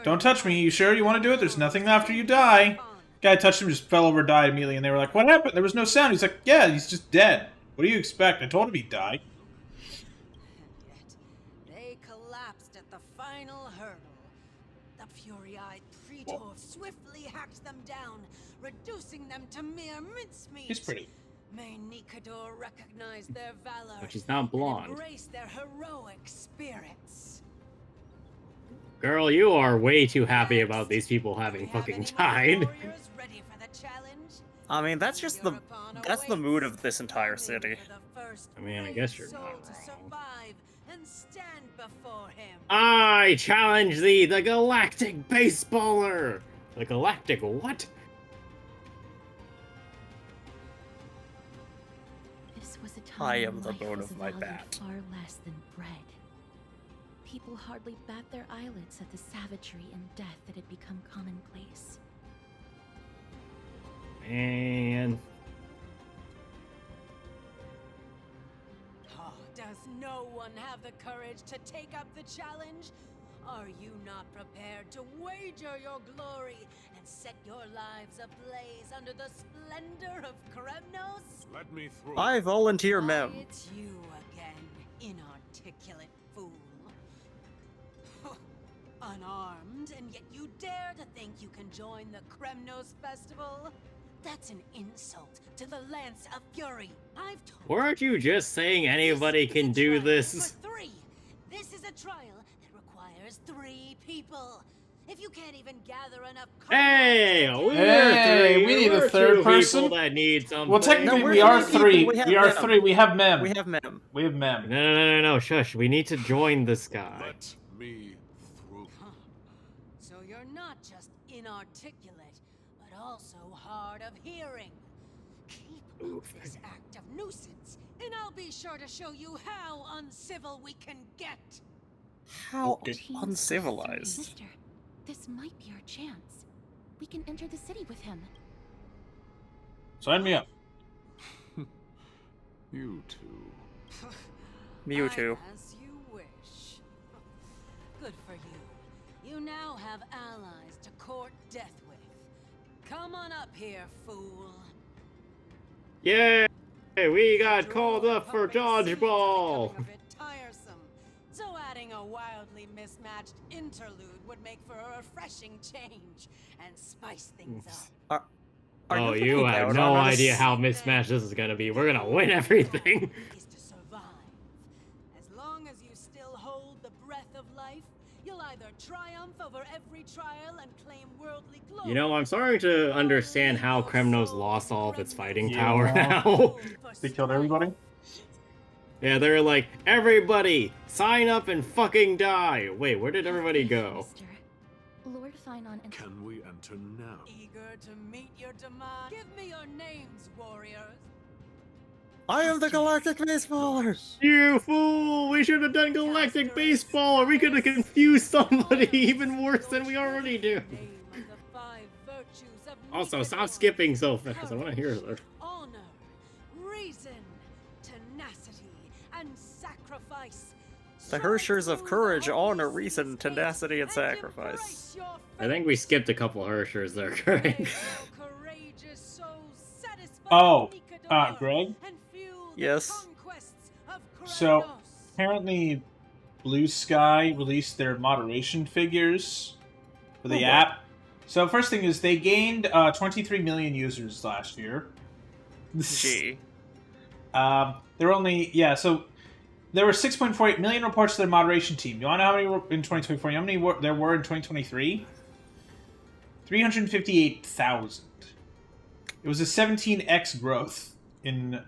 Don't touch me. You sure you want to do it? There's nothing after you die." Guy touched him, just fell over, died immediately, and they were like, "What happened? There was no sound." He's like, "Yeah, he's just dead. What do you expect? I told him he died." They collapsed at the final hurdle. The fury-eyed Praetor swiftly hacked them down, reducing them to mere mincemeat. He's pretty. May Nikador recognize their valor But she's not blonde. and embrace their heroic spirits. Girl, you are way too happy about these people having fucking died. I mean, that's the mood of this entire city. I mean, I guess you're not wrong. I challenge thee, the galactic baseballer! The galactic what? This was a time I when am the life bone was of my valued bat. far less than bread. People hardly bat their eyelids at the savagery and death that had become commonplace. Man. Oh, does no one have the courage to take up the challenge? Are you not prepared to wager your glory and set your lives ablaze under the splendor of Kremnos? Let me through. I volunteer, Why, ma'am. it's you again, inarticulate fool. Unarmed, and yet you dare to think you can join the Kremnos festival? That's an insult to the Lance of Fury. I've told Weren't you just saying anybody can do this? for 3. This is a trial that requires 3 people. If you can't even gather enough Hey, Hey, we need a third person. That need something. Well, technically, No, we're we are 3 3. people. We have We are Mem. 3. We have Mem. We have Mem. We have Mem. No, shush. We need to join this guy. Let me through. So you're not just inarticulate, but also hard of hearing. Keep up this act of nuisance, and I'll be sure to show you how uncivil we can get. How Teens uncivilized. Mister, this might be our chance. We can enter the city with him. Sign me up. You two. Mewtwo. As you wish. Good for you. You now have allies to court death with. Come on up here, fool. Yay! We got After called all, up for puppets seem to be dodgeball. becoming a bit tiresome. So adding a wildly mismatched interlude would make for a refreshing change and spice things up. Oh, you have no idea how mismatched this is gonna be. We're gonna win everything. Is to survive. As long as you still hold the breath of life, you'll either triumph over every trial and claim worldly glory. You know, I'm starting to understand how Kremnos lost all of its fighting Yeah. power now. They killed everybody? Yeah, they're like, everybody, sign up and fucking die. Wait, where did everybody go? Mister, Lord Finon and Can we enter now? Eager to meet your demise? Give me your names, warriors. I am the galactic baseballer. You fool! We should have done galactic baseball, or we could have confused somebody even worse than we already do. Name of the 5 virtues of Also, stop Nicodemus. skipping so fast. I want to hear her. Honor, reason, tenacity, and sacrifice. The Hershers of courage, honor, reason, tenacity, and sacrifice. I think we skipped a couple Hershers there, Greg. Oh, Greg? Yes. So, apparently, Blue Sky released their moderation figures for the app. So, first thing is, they gained 23 million users last year. Gee. There were only, so there were 6.48 million reports to their moderation team. You want to know how many were in 2024? You know how many there were in 2023? 358,000. It was a 17x growth in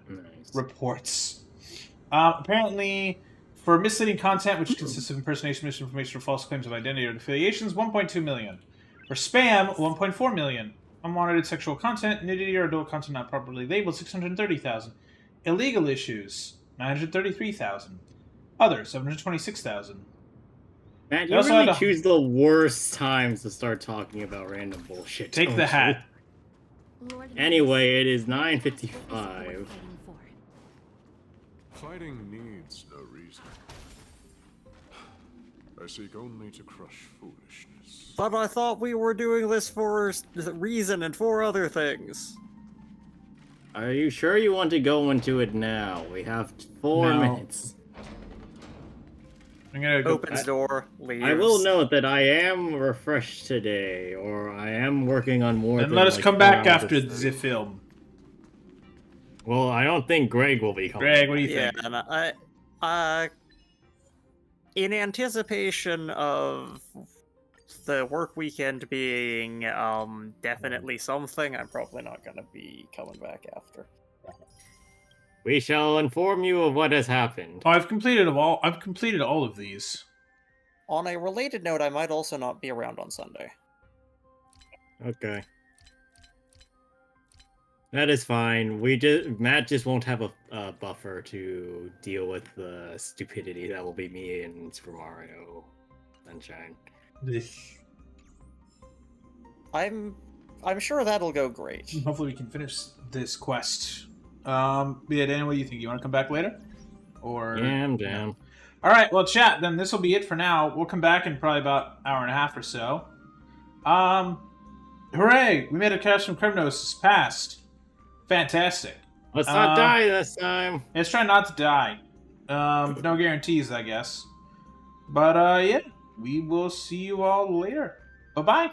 reports. Apparently, for misleading content, which consists of impersonation, misinformation, or false claims of identity or affiliations, 1.2 million. For spam, 1.4 million. Unwanted sexual content, nudity, or adult content not properly labeled, 630,000. Illegal issues, 933,000. Others, 726,000. Matt, They you also really had a- choose the worst times to start talking about random bullshit. Take don't the you? hat. Anyway, it is What 9:55. fighting for? Fighting needs no reason. I seek only to crush foolishness. But I thought we were doing this for reason and 4 other things. Are you sure you want to go into it now? We have 4 No. minutes. I'm gonna go. Opens door, leaves. I will note that I am refreshed today, or I am working on more. Then than let us like come 4 back hours after of the film. Well, I don't think Greg will be coming. Greg, what do you Yeah, think? and in anticipation of the work weekend being definitely something, I'm probably not going to be coming back after. We shall inform you of what has happened. Oh, I've completed all of these. On a related note, I might also not be around on Sunday. Okay. That is fine. Matt just won't have a buffer to deal with the stupidity that will be me and Super Mario Sunshine. I'm sure that'll go great. Hopefully we can finish this quest. Yeah, Dan, what do you think? You want to come back later? Or Yeah, I'm down. No? All right, well, chat. Then this will be it for now. We'll come back in probably about an hour and a half or so. Hooray! We made a cache from Kremnos past. Fantastic. Let's not die this time. Let's try not to die. No guarantees, I guess. But yeah, we will see you all later. Bye bye.